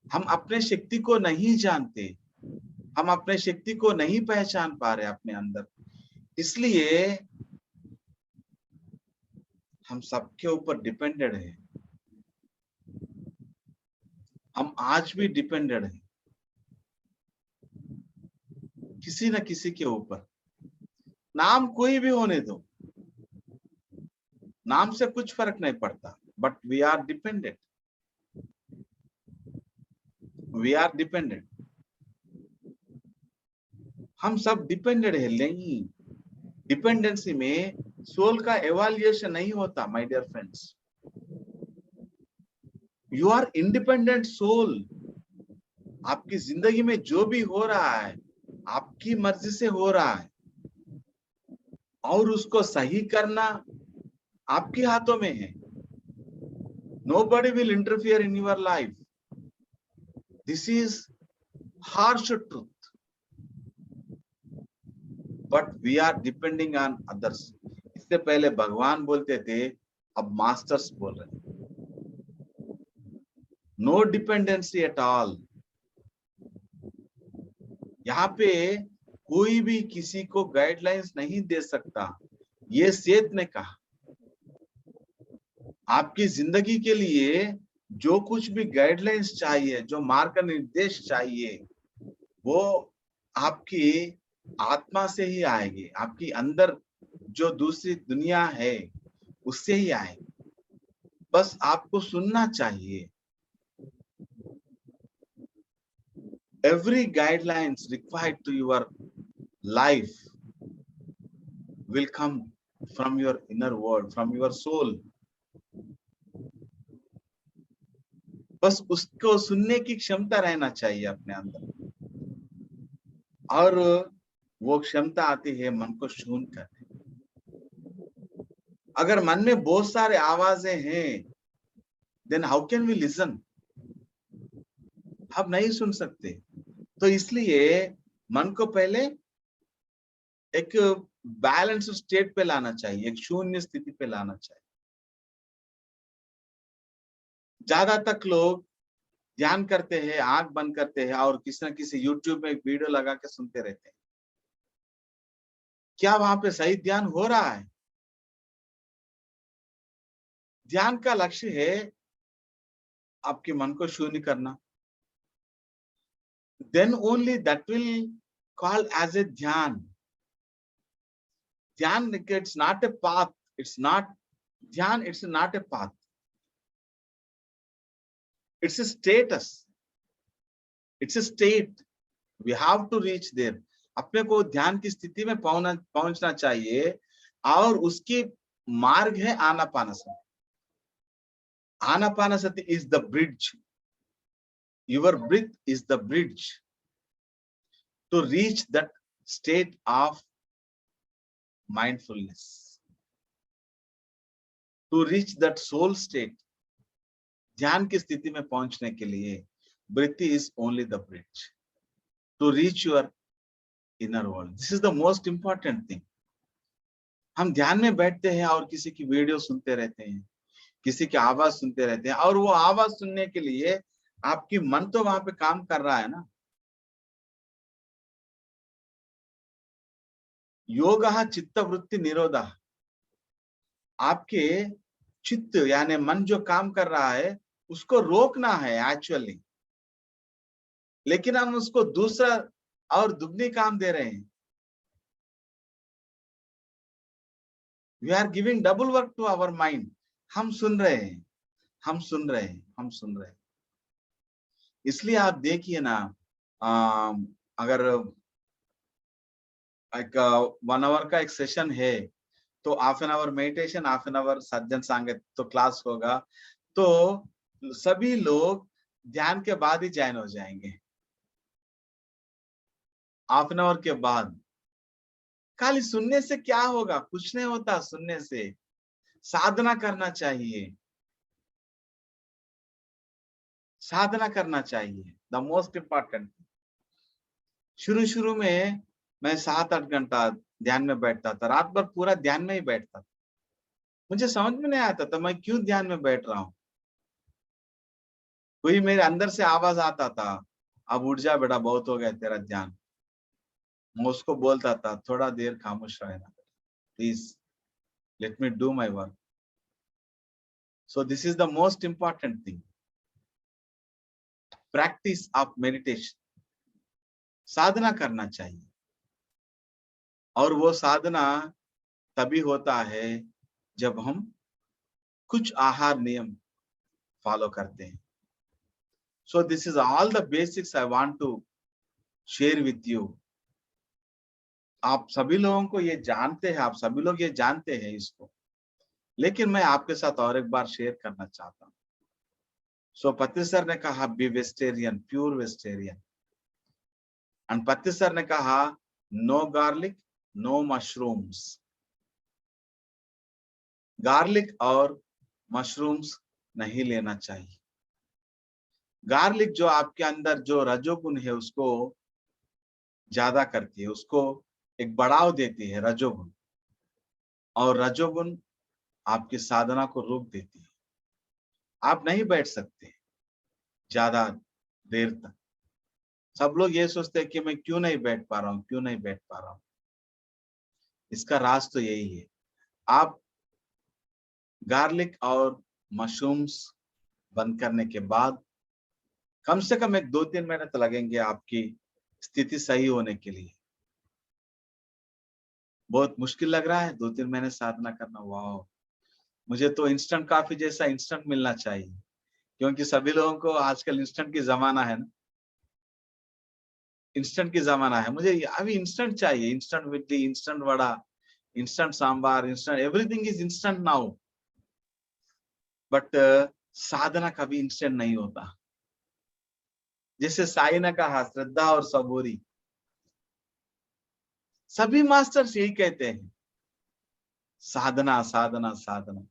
हम अपने शक्ति को नहीं जानते, हम अपने शक्ति को नहीं पहचान पा रहे अपने अंदर, इसलिए हम सबके ऊपर डिपेंडेंट है। हम आज भी डिपेंडेंट है किसी न किसी के ऊपर। नाम कोई भी होने दो, नाम से कुछ फर्क नहीं पड़ता, but we are dependent, we are dependent. हम सब डिपेंडेंट है। नहीं, डिपेंडेंसी में सोल का एवाल्युएशन नहीं होता my dear friends. You are independent soul. आपकी जिंदगी में जो भी हो रहा है आपकी मर्जी से हो रहा है, और उसको सही करना आपके हाथों में है। Nobody will interfere in your life. This is harsh truth. But we are depending on others. इससे पहले भगवान बोलते थे, अब मास्टर्स बोल रहे हैं। No dependency at all. यहाँ पे कोई भी किसी को गाइडलाइंस नहीं दे सकता, ये सेठ ने कहा। आपकी जिंदगी के लिए जो कुछ भी गाइडलाइंस चाहिए, जो मार्ग निर्देश चाहिए, वो आपकी आत्मा से ही आएगी, आपकी अंदर जो दूसरी दुनिया है उससे ही आएगी। बस आपको सुनना चाहिए। Every guidelines required to your life will come from your inner world, from your soul. बस उसको सुनने की क्षमता रहना चाहिए अपने अंदर, और वो क्षमता आती है मन को शून्य करने। अगर मन में बहुत सारे आवाजें हैं, then how can we listen? आप नहीं सुन सकते। तो इसलिए मन को पहले एक बैलेंस स्टेट पे लाना चाहिए, एक शून्य स्थिति पे लाना चाहिए। ज्यादा तक लोग ध्यान करते हैं, आंख बंद करते हैं और किसी न किसी यूट्यूब में एक वीडियो लगा के सुनते रहते हैं। क्या वहां पे सही ध्यान हो रहा है? ध्यान का लक्ष्य है आपके मन को शून्य करना। Then only that will call as a dhyan. Dhyan, it's not a path. It's not dhyan. It's not a path. It's a status. It's a state. We have to reach there. अपने को ध्यान की स्थिति में पहुंचना चाहिए, और उसकी मार्ग है Anapanasati. Anapanasati is the bridge. Your breath is the bridge to reach that state of mindfulness, to reach that soul state. ध्यान की स्थिति में पहुंचने के लिए breath is only the bridge to reach your inner world. This is the most important thing. हम ध्यान में बैठते हैं और किसी की वीडियो सुनते रहते हैं, किसी की आवाज सुनते रहते हैं, और वो आवाज सुनने के लिए आपकी मन तो वहां पे काम कर रहा है ना। योगः चित्तवृत्ति निरोधः। आपके चित्त यानी मन जो काम कर रहा है उसको रोकना है एक्चुअली। लेकिन हम उसको दूसरा और दुगनी काम दे रहे हैं। We are giving double work to our mind. हम सुन रहे हैं, हम सुन रहे हैं, हम सुन रहे हैं। इसलिए आप देखिए ना, अगर एक 1 आवर का एक सेशन है तो half an hour meditation, half an hour सज्जन संगत तो क्लास होगा, तो सभी लोग ध्यान के बाद ही ज्वाइन हो जाएंगे। हाफ एन आवर के बाद खाली सुनने से क्या होगा? कुछ नहीं होता सुनने से। साधना करना चाहिए, साधना करना चाहिए। The most important. शुरू में मैं 7-8 घंटा ध्यान में बैठता था, रात भर पूरा ध्यान में ही बैठता था। मुझे समझ में नहीं आता था मैं क्यों ध्यान में बैठ रहा हूँ। कोई मेरे अंदर से आवाज आता था, अब उठ जा बेटा, बहुत हो गया तेरा ध्यान। मैं उसको बोलता था, थोड़ा देर खामोश रहना, please let me do my work. So this is the most important thing, practice of meditation. साधना करना चाहिए, और वो साधना तभी होता है जब हम कुछ आहार नियम फॉलो करते हैं। So this is all the basics I want to share with you. आप सभी लोगों को ये जानते हैं, आप सभी लोग ये जानते हैं इसको, लेकिन मैं आपके साथ और एक बार शेयर करना चाहता हूँ। सो पत्ती सर ने कहा be vegetarian, pure vegetarian. And पत्ती सर ने कहा no garlic, no mushrooms. Garlic और मशरूम्स नहीं लेना चाहिए। गार्लिक जो आपके अंदर जो रजोगुण है उसको ज्यादा करती है, उसको एक बढ़ाव देती है रजोगुण, और रजोगुण आपकी साधना को रोक देती है। आप नहीं बैठ सकते ज्यादा देर तक। सब लोग ये सोचते हैं कि मैं क्यों नहीं बैठ पा रहा हूँ, क्यों नहीं बैठ पा रहा हूँ। इसका राज तो यही है, आप गार्लिक और मशरूम्स बंद करने के बाद कम से कम 2-3 महीने तो लगेंगे आपकी स्थिति सही होने के लिए। बहुत मुश्किल लग रहा है 2-3 महीने साधना करना? वाह, मुझे तो इंस्टेंट कॉफी जैसा इंस्टेंट मिलना चाहिए, क्योंकि सभी लोगों को आजकल इंस्टेंट की जमाना है ना, इंस्टेंट की जमाना है। मुझे अभी इंस्टेंट चाहिए, instant idli, instant vada, instant sambar, instant everything is instant now. But साधना कभी इंस्टेंट नहीं होता। जैसे साई ने कहा, श्रद्धा और सबूरी। सभी मास्टर्स यही कहते हैं, साधना साधना साधना।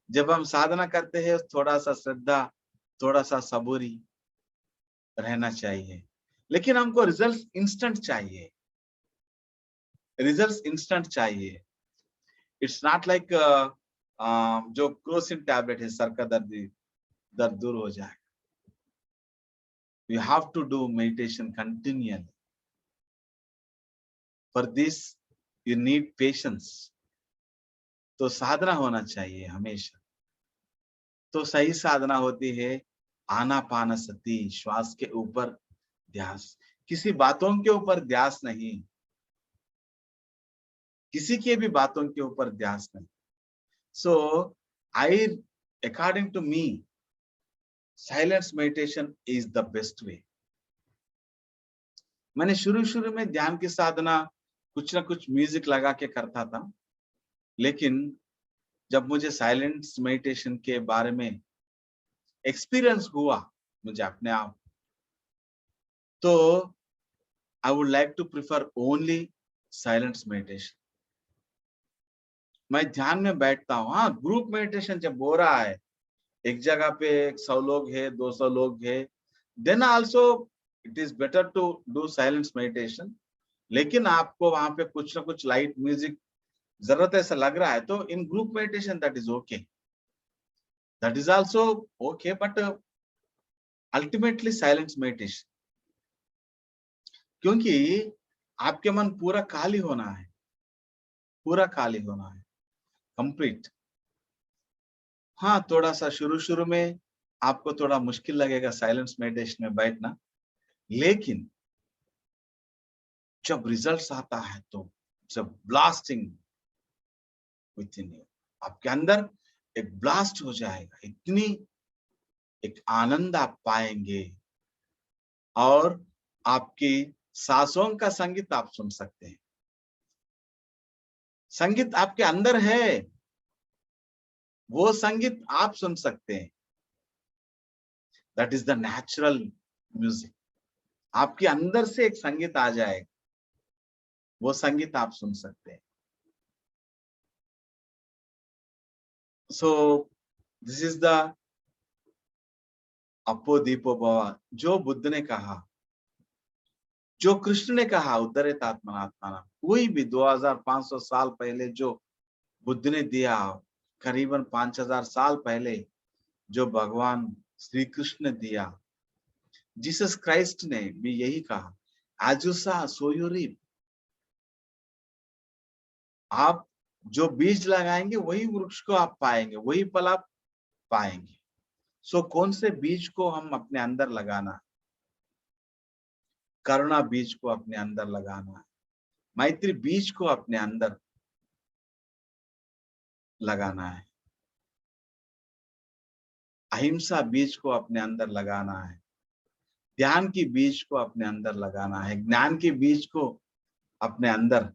जब हम साधना करते हैं थोड़ा सा श्रद्धा, थोड़ा सा सबूरी रहना चाहिए, लेकिन हमको रिजल्ट इंस्टेंट चाहिए, रिजल्ट इंस्टेंट चाहिए। इट्स नॉट लाइक जो क्रोसिन टैबलेट है, सर का दर्द दूर हो जाएगा। You have to do meditation continuously. For this you need patience. तो साधना होना चाहिए हमेशा। तो सही साधना होती है आनापानसति, श्वास के ऊपर ध्यास, किसी बातों के ऊपर ध्यास नहीं, किसी के भी बातों के ऊपर ध्यास नहीं। So I according to me silence meditation is the best way. मैंने शुरू में ध्यान की साधना कुछ ना कुछ म्यूजिक लगा के करता था, लेकिन जब मुझे साइलेंस मेडिटेशन के बारे में एक्सपीरियंस हुआ मुझे अपने आप, तो I would like to prefer only silence meditation. मैं ध्यान में बैठता हूँ। हाँ, ग्रुप मेडिटेशन जब हो रहा है, एक जगह पे 100 लोग है, 200 लोग है, then also it is better to do silence meditation. लेकिन आपको वहां पे कुछ ना कुछ लाइट म्यूजिक जरूरत ऐसा लग रहा है, तो in group meditation that is okay, that is also okay, but ultimately silence meditation, क्योंकि आपके मन पूरा खाली होना है, पूरा खाली होना है, कंप्लीट। हाँ, थोड़ा सा शुरू में आपको थोड़ा मुश्किल लगेगा साइलेंस मेडिटेशन में बैठना, लेकिन जब रिजल्ट्स आता है तो जब ब्लास्टिंग विद इन यू, आपके अंदर एक ब्लास्ट हो जाएगा, इतनी एक आनंद आप पाएंगे और आपकी सांसों का संगीत आप सुन सकते हैं। संगीत आपके अंदर है, वो संगीत आप सुन सकते हैं। That is the natural music. आपके अंदर से एक संगीत आ जाएगा, वो संगीत आप सुन सकते हैं। सो दिस इज द अपो दीपो भव, जो बुद्ध ने कहा, जो कृष्ण ने कहा, उद्धरेत आत्मनात्मानम। कोई भी 2500 साल पहले जो बुद्ध ने दिया, करीबन 5000 साल पहले जो भगवान श्री कृष्ण ने दिया, जीसस क्राइस्ट ने भी यही कहा, आजुसा सोयूरी। आप जो बीज लगाएंगे वही वृक्ष को आप पाएंगे, वही फल आप पाएंगे। सो कौन से बीज को हम अपने अंदर लगाना है? करुणा बीज को अपने अंदर लगाना है, मैत्री बीज को अपने अंदर लगाना है, अहिंसा बीज को अपने अंदर लगाना है, ध्यान की बीज को अपने अंदर लगाना है, ज्ञान की बीज को अपने अंदर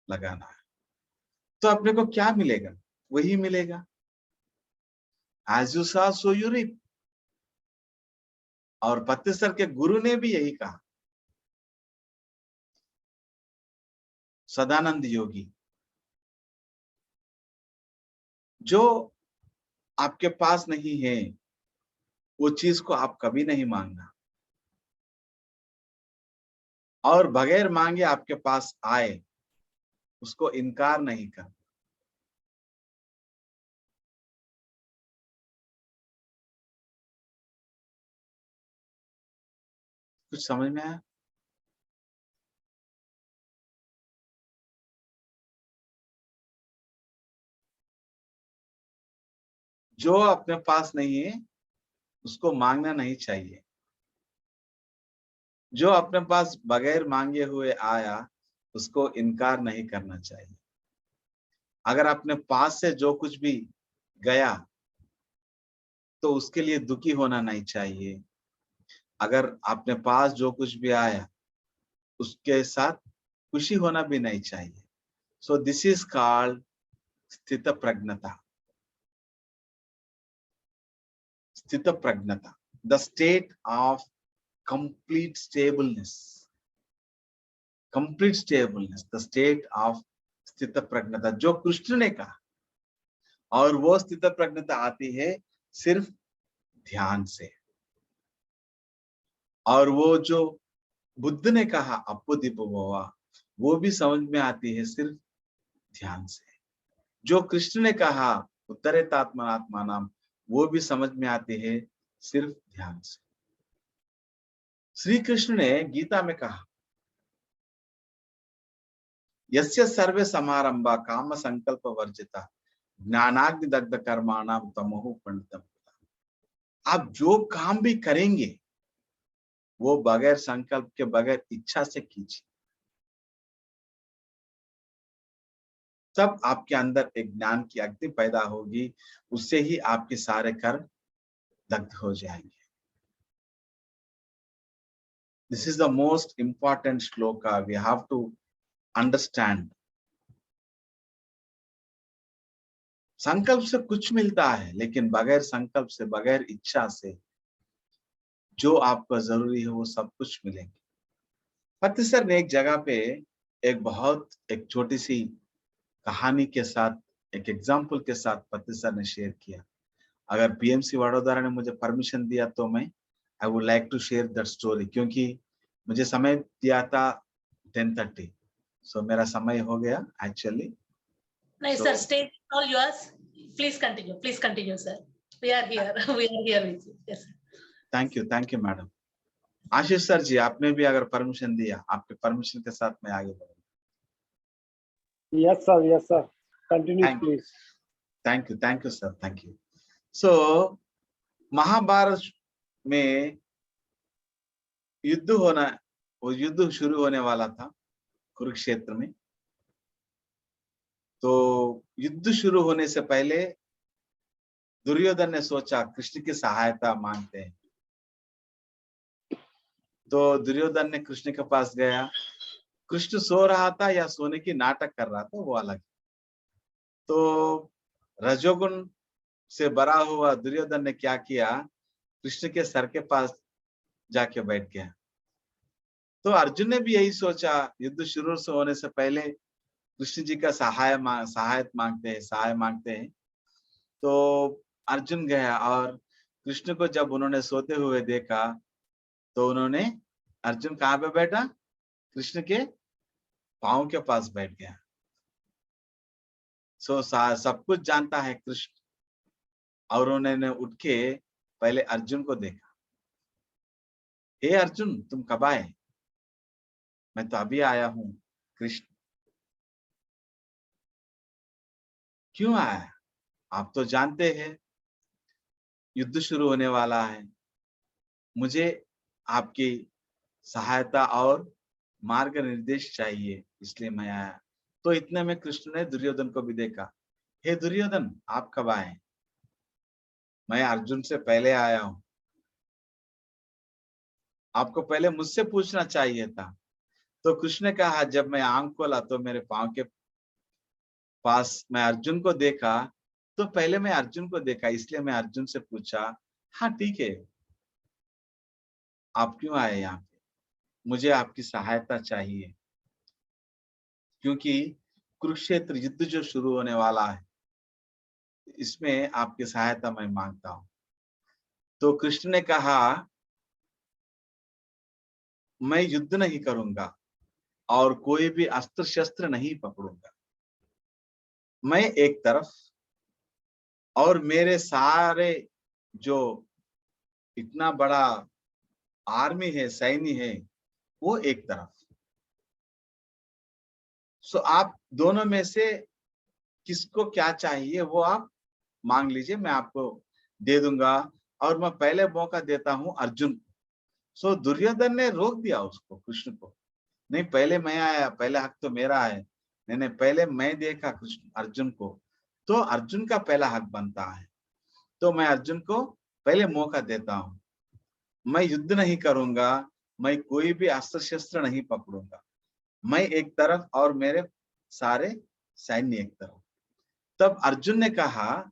लगाना है। तो अपने को क्या मिलेगा? वही मिलेगा, as you sow so you reap। और पत्तीसर के गुरु ने भी यही कहा, सदानंद योगी, जो आपके पास नहीं है वो चीज को आप कभी नहीं मांगना, और बगैर मांगे आपके पास आए उसको इनकार नहीं करना। कुछ समझ में आया? जो अपने पास नहीं है उसको मांगना नहीं चाहिए, जो अपने पास बगैर मांगे हुए आया उसको इनकार नहीं करना चाहिए। अगर अपने पास से जो कुछ भी गया तो उसके लिए दुखी होना नहीं चाहिए। अगर अपने पास जो कुछ भी आया उसके साथ खुशी होना भी नहीं चाहिए। सो दिस इज कॉल्ड स्थित प्रज्ञता। स्थित प्रज्ञता, the state of complete stableness, complete stableness, the state of स्थित प्रज्ञता, जो कृष्ण ने कहा। और वो स्थित प्रज्ञता आती है सिर्फ ध्यान से, और वो जो बुद्ध ने कहा अप्पोदीपो भवा, वो भी समझ में आती है सिर्फ ध्यान से। जो कृष्ण ने कहा उत्तरेत आत्मनात्मानम, वो भी समझ में आती है सिर्फ ध्यान से। श्री कृष्ण ने गीता में कहा, यस्य सर्वे समारंभा काम संकल्प वर्जिता ज्ञानाग्नि दग्ध कर्माणाम तमोह पंडितम। आप जो काम भी करेंगे वो बगैर संकल्प के, बगैर इच्छा से कीजिए, तब आपके अंदर एक ज्ञान की अग्नि पैदा होगी, उससे ही आपके सारे कर्म दग्ध हो जाएंगे। This is the most important shloka we have to understand. संकल्प से कुछ मिलता है, लेकिन बगैर संकल्प से, बगैर इच्छा से जो आपको जरूरी है वो सब कुछ मिलेंगे। पत्तीसर ने एक जगह पे एक छोटी सी कहानी के साथ, एक एग्जाम्पल के साथ पत्तीसर ने शेयर किया। अगर पीएमसी वडोदरा ने मुझे परमिशन दिया तो मैं I would like to share that story, क्योंकि मुझे समय दिया था 10:30, सो मेरा समय हो गया एक्चुअली। नहीं sir, stage all yours, please continue sir, we are here with you. Yes thank you madam. Ashish sir ji, आपने भी अगर परमिशन दिया, आपके परमिशन के साथ मैं आगे बढ़ूंगा। Yes sir, continue please. Thank you sir, thank you. So Mahabharata में वो युद्ध शुरू होने वाला था कुरुक्षेत्र में। तो युद्ध शुरू होने से पहले दुर्योधन ने सोचा कृष्ण की सहायता मांगते हैं। तो दुर्योधन ने कृष्ण के पास गया। कृष्ण सो रहा था या सोने की नाटक कर रहा था वो अलग। तो रजोगुण से भरा हुआ दुर्योधन ने क्या किया, कृष्ण के सर के पास जाके बैठ गया। तो अर्जुन ने भी यही सोचा, युद्ध शुरू से होने से पहले कृष्ण जी का सहाय मांगते हैं। तो अर्जुन गया और कृष्ण को जब उन्होंने सोते हुए देखा तो उन्होंने, अर्जुन कहाँ पे बैठा, कृष्ण के पांव के पास बैठ गया। सब कुछ जानता है कृष्ण। और उन्होंने उठ के पहले अर्जुन को देखा। हे अर्जुन, तुम कब आए? मैं तो अभी आया हूं। कृष्ण, क्यों आया? आप तो जानते हैं युद्ध शुरू होने वाला है, मुझे आपकी सहायता और मार्ग निर्देश चाहिए, इसलिए मैं आया। तो इतने में कृष्ण ने दुर्योधन को भी देखा। हे दुर्योधन, आप कब आए? मैं अर्जुन से पहले आया हूं, आपको पहले मुझसे पूछना चाहिए था। तो कृष्ण ने कहा, जब मैं आंख खोला तो मेरे पांव के पास मैं अर्जुन को देखा, तो पहले मैं अर्जुन को देखा, इसलिए मैं अर्जुन से पूछा। हाँ ठीक है, आप क्यों आए यहाँ पे? मुझे आपकी सहायता चाहिए, क्योंकि कुरुक्षेत्र युद्ध जो शुरू होने वाला है, इसमें आपकी सहायता मैं मांगता हूं। तो कृष्ण ने कहा, मैं युद्ध नहीं करूंगा और कोई भी अस्त्र शस्त्र नहीं पकड़ूंगा। मैं एक तरफ और मेरे सारे जो इतना बड़ा आर्मी है, सैन्य है, वो एक तरफ। सो आप दोनों में से किसको क्या चाहिए वो आप मांग लीजिए, मैं आपको दे दूंगा। और मैं पहले मौका देता हूं अर्जुन को। सो दुर्योधन ने रोक दिया उसको, कृष्ण को। नहीं, पहले मैं आया, पहले हक तो मेरा है। नहीं नहीं, पहले मैं देखा कृष्ण अर्जुन को, तो अर्जुन का पहला हक बनता है। तो मैं अर्जुन को पहले मौका देता हूं। मैं युद्ध नहीं करूंगा, मैं कोई भी अस्त्र शस्त्र नहीं पकड़ूंगा। मैं एक तरफ और मेरे सारे सैन्य एक तरफ। तब अर्जुन ने कहा,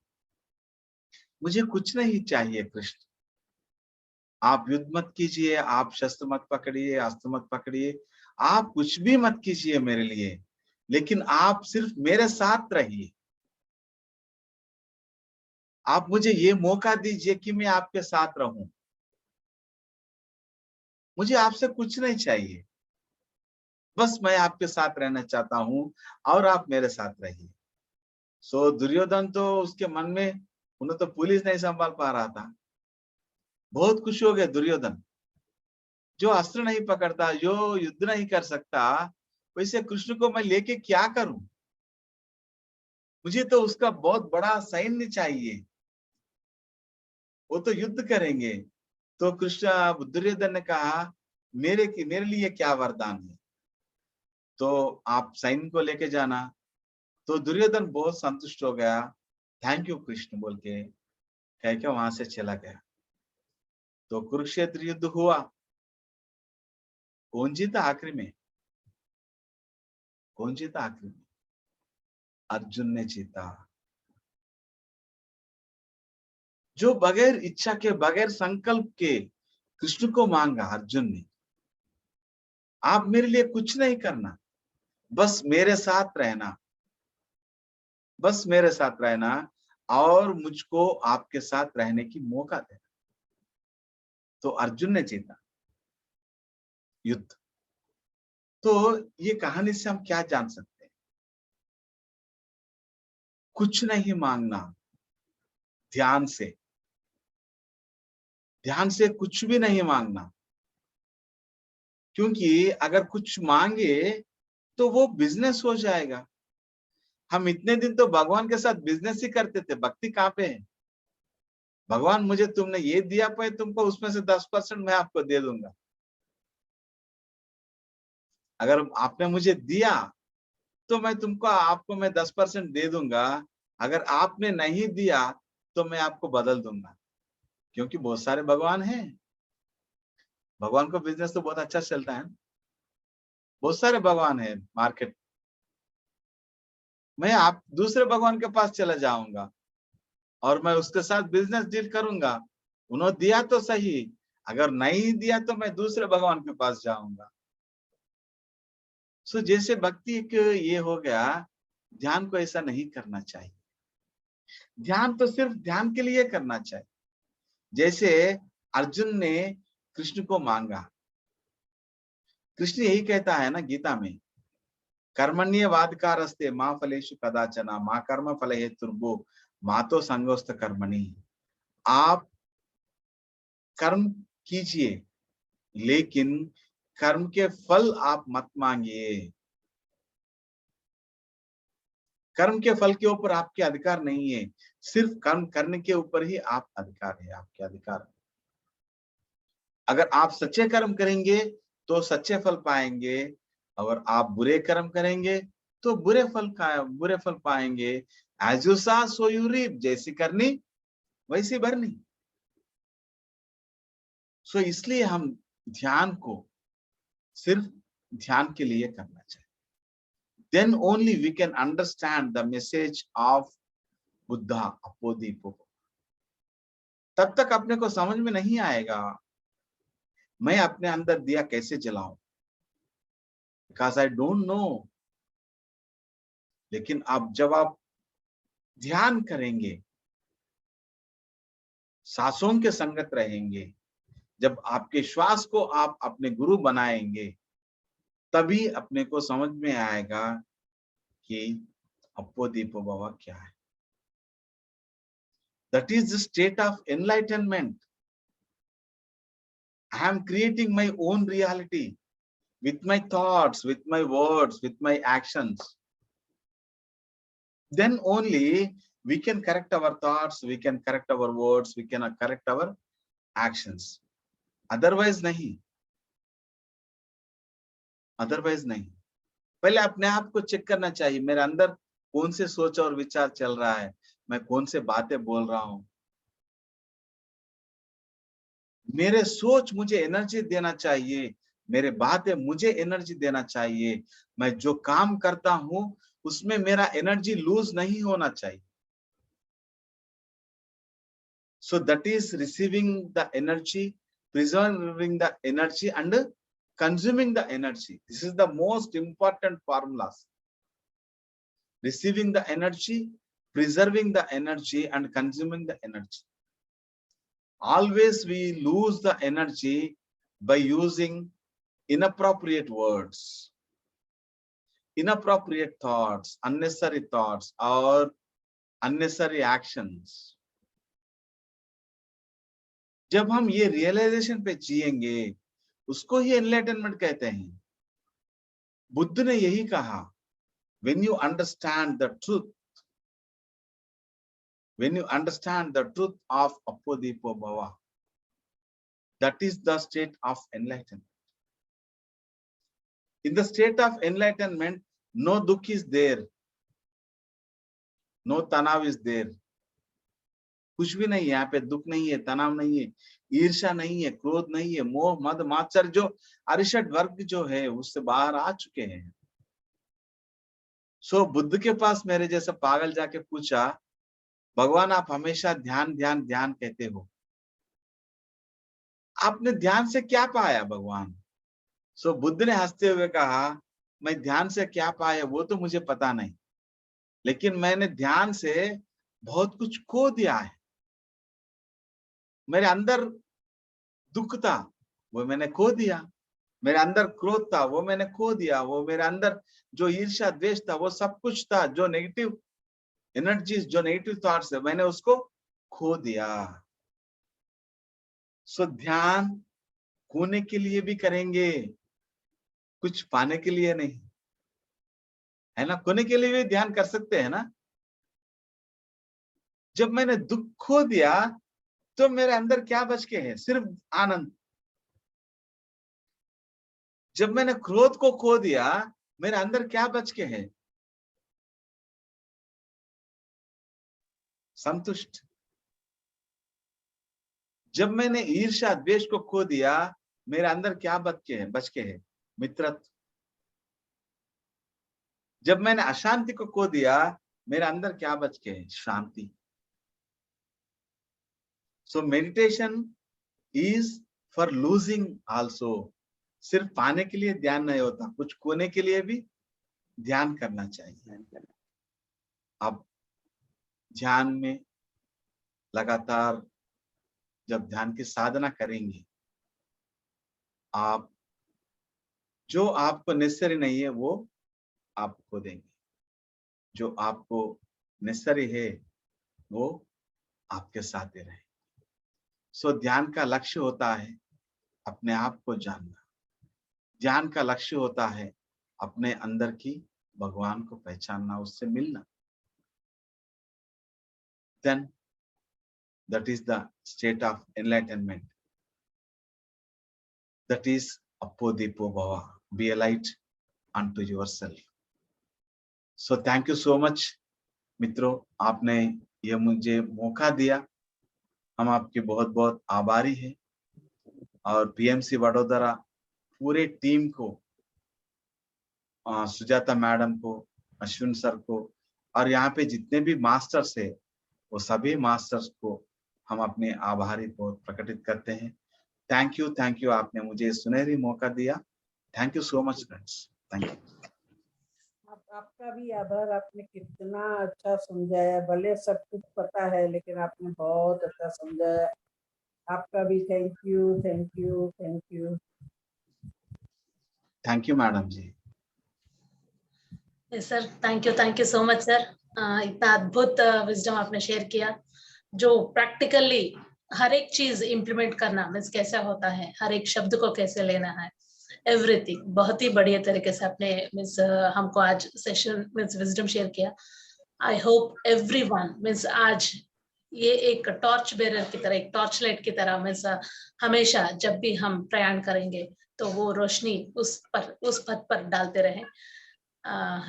मुझे कुछ नहीं चाहिए कृष्ण, आप युद्ध मत कीजिए, आप शस्त्र मत पकड़िए, अस्त्र मत पकड़िए, आप कुछ भी मत कीजिए मेरे लिए, लेकिन आप सिर्फ मेरे साथ रहिए। आप मुझे ये मौका दीजिए कि मैं आपके साथ रहूं। मुझे आपसे कुछ नहीं चाहिए, बस मैं आपके साथ रहना चाहता हूं और आप मेरे साथ रहिए। सो दुर्योधन तो उसके मन में, उन्हें तो पुलिस नहीं संभाल पा रहा था। बहुत खुश हो गए दुर्योधन, जो अस्त्र नहीं पकड़ता, जो युद्ध नहीं कर सकता, वैसे कृष्ण को मैं लेके क्या करूं? मुझे तो उसका बहुत बड़ा सैन्य चाहिए, वो तो युद्ध करेंगे। तो कृष्ण, दुर्योधन ने कहा, मेरे लिए क्या वरदान है? तो आप सैन्य को लेके जाना। तो दुर्योधन बहुत संतुष्ट हो गया, थैंक यू कृष्ण बोल के कह के वहां से चला गया। तो कुरुक्षेत्र युद्ध हुआ। कौन जीता आखिरी में? कौन जीता आखिरी में? अर्जुन ने जीता। जो बगैर इच्छा के, बगैर संकल्प के कृष्ण को मांगा अर्जुन ने, आप मेरे लिए कुछ नहीं करना, बस मेरे साथ रहना, बस मेरे साथ रहना और मुझको आपके साथ रहने की मौका देना। तो अर्जुन ने जीता युद्ध। तो ये कहानी से हम क्या जान सकते हैं? कुछ नहीं मांगना, ध्यान से, ध्यान से कुछ भी नहीं मांगना। क्योंकि अगर कुछ मांगे तो वो बिजनेस हो जाएगा। हम इतने दिन तो भगवान के साथ बिजनेस ही करते थे, भक्ति कहाँ पे है? भगवान, मुझे तुमने ये दिया, पर तुमको उसमें से 10% मैं आपको दे दूंगा। अगर आपने मुझे दिया तो मैं आपको मैं 10% दे दूंगा, अगर आपने नहीं दिया तो मैं आपको बदल दूंगा, क्योंकि बहुत सारे भगवान हैं। भगवान को बिजनेस तो बहुत अच्छा चलता है, बहुत सारे भगवान हैं मार्केट। मैं आप दूसरे भगवान के पास चला जाऊंगा और मैं उसके साथ बिजनेस डील करूंगा। उन्होंने दिया तो सही, अगर नहीं दिया तो मैं दूसरे भगवान के पास जाऊंगा। सो जैसे भक्ति एक ये हो गया, ध्यान को ऐसा नहीं करना चाहिए। ध्यान तो सिर्फ ध्यान के लिए करना चाहिए। जैसे अर्जुन ने कृष्ण को मांगा, कृष्ण यही कहता है ना गीता में, कर्मण्यवादकारस्ते मां फलेषु कदाचन मां कर्म फल हेतुर्भो मां तो संगोस्त कर्मणि। आप कर्म कीजिए, लेकिन कर्म के फल आप मत मांगिए। कर्म के फल के ऊपर आपके अधिकार नहीं है, सिर्फ कर्म करने के ऊपर ही आप अधिकार है, आपके अधिकार। अगर आप सच्चे कर्म करेंगे तो सच्चे फल पाएंगे, और आप बुरे कर्म करेंगे तो बुरे फल पाएंगे। As you sow so you reap, जैसी करनी वैसी भरनी। सो इसलिए हम ध्यान को सिर्फ ध्यान के लिए करना चाहिए। Then only we can understand the message of Buddha अपोदीपो। तब तक अपने को समझ में नहीं आएगा मैं अपने अंदर दिया कैसे जलाऊं, बिकॉज आई डोंट नो। लेकिन अब जब आप ध्यान करेंगे, सांसों के संगत रहेंगे, जब आपके श्वास को आप अपने गुरु बनाएंगे, तभी अपने को समझ में आएगा कि अपोदीपो बाबा क्या है। That is the state of enlightenment. I am creating my own reality with my thoughts, with my words, with my actions. Then only we can correct our thoughts, we can correct our words, we can correct our actions. Otherwise नहीं, otherwise नहीं। पहले अपने आप को check करना चाहिए, मेरे अंदर कौन से सोच और विचार चल रहा है, मैं कौन से बातें बोल रहा हूं। मेरे सोच मुझे एनर्जी देना चाहिए, मेरे बातें मुझे एनर्जी देना चाहिए। मैं जो काम करता हूं उसमें मेरा एनर्जी लूज नहीं होना चाहिए। So that is receiving the energy, preserving the energy and consuming the energy. This is the most important formulas. Receiving the energy, preserving the energy and consuming the energy. Always we lose the energy by using inappropriate words, inappropriate thoughts, or unnecessary actions. जब हम ये realisation पे जिएंगे, उसको ही enlightenment कहते हैं। बुद्ध ने यही कहा, when you understand the truth, when you understand the truth of Apodipo Bhava, that is the state of enlightenment. In the state of enlightenment, no dukh is there, no tanav is there. कुछ भी नहीं है यहाँ पे, दुख नहीं है, तनाव नहीं है, ईर्ष्या नहीं है, क्रोध नहीं है, मोह मद मात्सर्य जो अरिषट वर्ग जो है उससे बाहर आ चुके हैं। सो बुद्ध के पास मेरे जैसा पागल जाके पूछा, भगवान आप हमेशा ध्यान ध्यान ध्यान कहते हो, आपने ध्यान से क्या पाया भगवान? सो बुद्ध ने हंसते हुए कहा, मैं ध्यान से क्या पाया वो तो मुझे पता नहीं, लेकिन मैंने ध्यान से बहुत कुछ खो दिया है। मेरे अंदर दुख था वो मैंने खो दिया, मेरे अंदर क्रोध था वो मैंने खो दिया, वो मेरे अंदर जो ईर्ष्या द्वेष था वो सब कुछ था, जो नेगेटिव एनर्जीज, जो नेगेटिव थॉट्स है मैंने उसको खो दिया। सो ध्यान खोने के लिए भी करेंगे, कुछ पाने के लिए नहीं, है ना। खोने के लिए भी ध्यान कर सकते हैं ना। जब मैंने दुख खो दिया तो मेरे अंदर क्या बच के है? सिर्फ आनंद। जब मैंने क्रोध को खो दिया, मेरे अंदर क्या बच के है? संतुष्ट। जब मैंने ईर्ष्या द्वेष को खो दिया, मेरे अंदर क्या बच के है? मित्रत्व। जब मैंने अशांति को खो दिया, मेरे अंदर क्या बच के है? शांति। So meditation is for losing also. सिर्फ पाने के लिए ध्यान नहीं होता, कुछ खोने के लिए भी ध्यान करना चाहिए। अब ध्यान में लगातार जब ध्यान की साधना करेंगे, आप जो आपको नेसेसरी नहीं है वो आप खो देंगे, जो आपको नेसेसरी है वो आपके साथ ही रहेंगे। सो ध्यान का लक्ष्य होता है अपने आप को जानना। ध्यान का लक्ष्य होता है अपने अंदर की भगवान को पहचानना, उससे मिलना। Then that is the state of enlightenment. That is Appodipo Bhava. Be a light unto yourself. So thank you so much, मित्रों, आपने ये मुझे मौका दिया। हम आपके बहुत बहुत आभारी हैं और पीएमसी वडोदरा पूरे टीम को, सुजाता मैडम को, अश्विन सर को और यहाँ पे जितने भी मास्टर्स है वो सभी मास्टर्स को हम अपने आभारी को प्रकटित करते हैं। थैंक यू, आपने मुझे सुनहरी मौका दिया। Thank you so much friends, thank you. आपका भी आभार। आपने कितना अच्छा समझाया, भले सब कुछ पता है लेकिन आपने बहुत अच्छा समझाया। आपका भी thank you, thank you, thank you. Thank you madam ji. Sir thank you so much sir. इतना अद्भुत विजडम आपने शेयर किया, जो प्रैक्टिकली हर एक चीज इम्प्लीमेंट करना मीन्स कैसा होता है, हर एक शब्द को कैसे लेना है, एवरीथिंग बहुत ही बढ़िया तरीके से आपने मीन्स हमको आज सेशन मीन्स विजडम शेयर किया। आई होप एवरीवन मीन्स आज ये एक टॉर्च बेरर की तरह, एक टॉर्च लाइट की तरह मीन्स हमेशा जब भी हम प्रयाण करेंगे तो वो रोशनी उस पथ पर डालते रहे।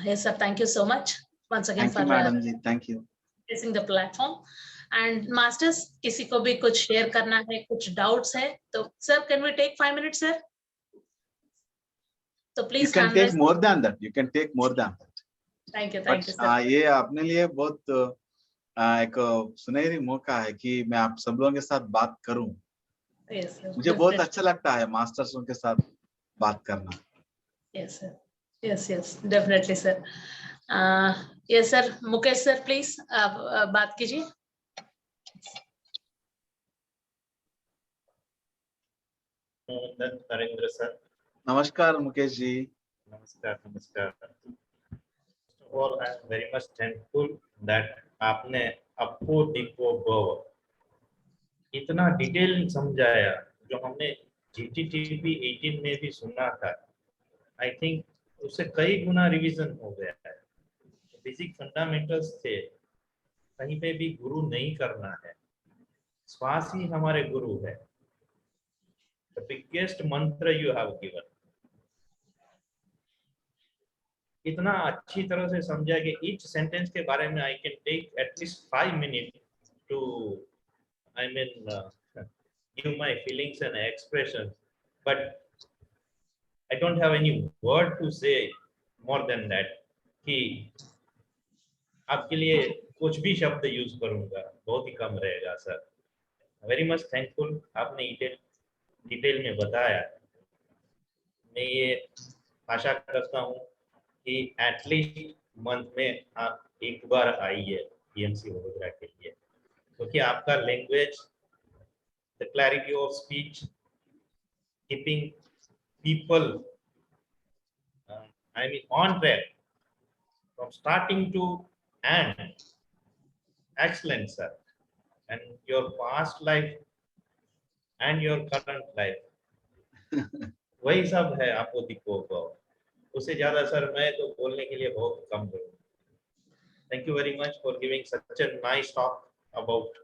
Yes sir, thank you so much once again thank you for madam ji, thank you. facing the platform. And masters, किसी को भी कुछ शेयर करना है, कुछ डाउट्स है तो sir can we take 5 minutes sir? तो You please can take more than that. You can take more than that. Thank you But sir. ये अपने लिए बहुत एक सुनहरी मौका है कि मैं आप सब लोगों के साथ बात करूं। Yes sir, मुझे बहुत अच्छा लगता है मास्टर्सों के साथ बात करना। yes sir, yes definitely sir. Yes sir, Mukesh sir please आप बात कीजिए। नरेंद्र सर। नमस्कार मुकेश जी। नमस्कार। First of all, I am very much thankful that आपने अप्पोदिपो भव इतना डिटेल समझाया, जो हमने GTTP 18 में भी सुना था। आई थिंक उससे कई गुना रिवीजन हो गया है। बेसिक फंडामेंटल्स थे, कहीं पे भी गुरु नहीं करना है, श्वास ही हमारे गुरु है। The biggest mantra you have given. इतना अच्छी तरह से समझा कि each sentence के बारे में I can take at least 5 minutes to give my feelings and expressions, but I don't have any word to say more than that कि आपके लिए कुछ भी शब्द यूज करूंगा बहुत ही कम रहेगा सर। वेरी मच थैंकफुल, आपने डिटेल में बताया। मैं ये आशा करता हूँ कि एटलीस्ट मंथ में आप एक बार आइए पीएमसी वडोदरा के लिए, क्योंकि आपका language, the clarity of speech, keeping people on track from starting to end, excellent sir. And your past life and your current life वही सब है आपको दिखो। उससे ज्यादा सर मैं तो बोलने के लिए बहुत कम हूँ। Thank you very much for giving such a nice talk about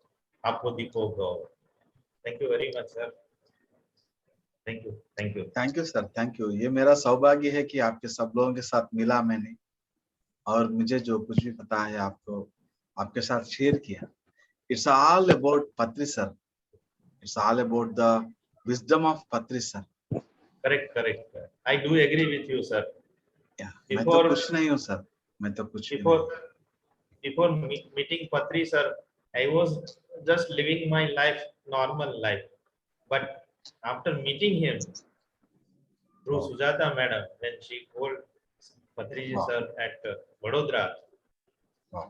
आपको दिखो। Thank you very much sir. Thank you. Thank you. Thank you sir, thank you. ये मेरा सौभाग्य है कि आपके सब लोगों के साथ मिला मैंने, और मुझे जो कुछ भी पता है आपको आपके साथ शेयर किया। इट्स ऑल अबाउट पत्री sir, it's all about the wisdom of पत्री sir. Correct, correct. I do agree with you, sir. मैं तो Before- कुछ नहीं हूँ सर, मैं तो कुछ भी Before नहीं। before meeting Patri sir, I was just living my life, normal life. But after meeting him through Wow. Sujata madam, when she called Patri Wow. sir at Vadodara, Wow.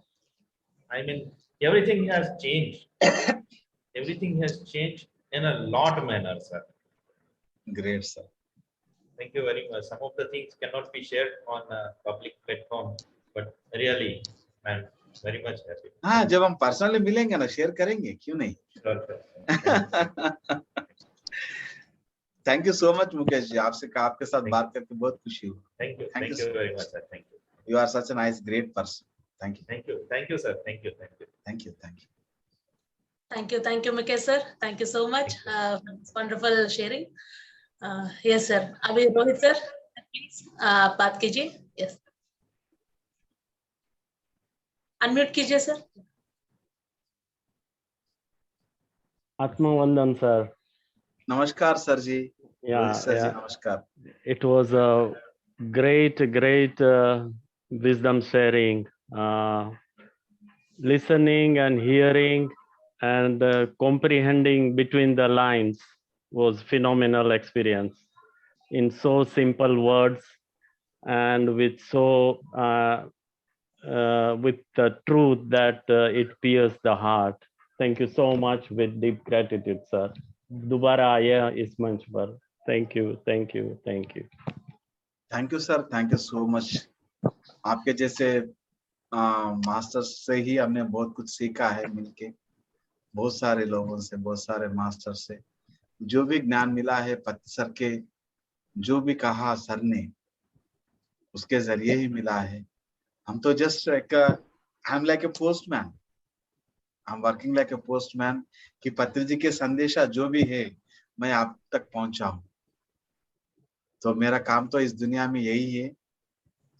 I mean, everything has changed. Everything has changed in a lot manner, sir. Great sir. Thank you very much. Some of the things cannot be shared on a public platform, but really, I'm very much happy. हाँ, जब हम personally मिलेंगे ना share करेंगे, क्यों नहीं। Sure, sir. Thank you so much Mukesh ji, आपके साथ Thank बात करके बहुत खुशी हुई। Thank you. Thank Thank you, you sir. very much, sir. Thank you. You are such a nice, great person. Thank you. Thank you. Thank you, sir. Thank you. Thank you. Thank you. Thank you. Thank you, Mukesh sir. Thank you so much. Wonderful sharing. Yes, sir. अभी Rohit sir, please बात कीजिए. Yes. Unmute कीजिए sir. Atmavandan, sir. नमस्कार sir जी। Yeah, Rohit sir जी yeah. नमस्कार। It was a great wisdom sharing, listening and hearing and comprehending between the lines was phenomenal experience in so simple words and with with the truth that it pierced the heart. Thank you so much with deep gratitude, sir. दोबारा आया इस मंच पर। Thank you, thank you, thank you. Thank you sir, thank you so much. आपके जैसे masters से ही हमने बहुत कुछ सीखा है मिलके, बहुत सारे लोगों से, बहुत सारे मास्टर से जो भी ज्ञान मिला है पति सर के, जो भी कहा सर ने उसके जरिए ही मिला है। हम तो just I am like a postman, I am working like a postman कि पत्री जी के संदेशा जो भी है मैं आप तक पहुंचाऊं। तो मेरा काम तो इस दुनिया में यही है।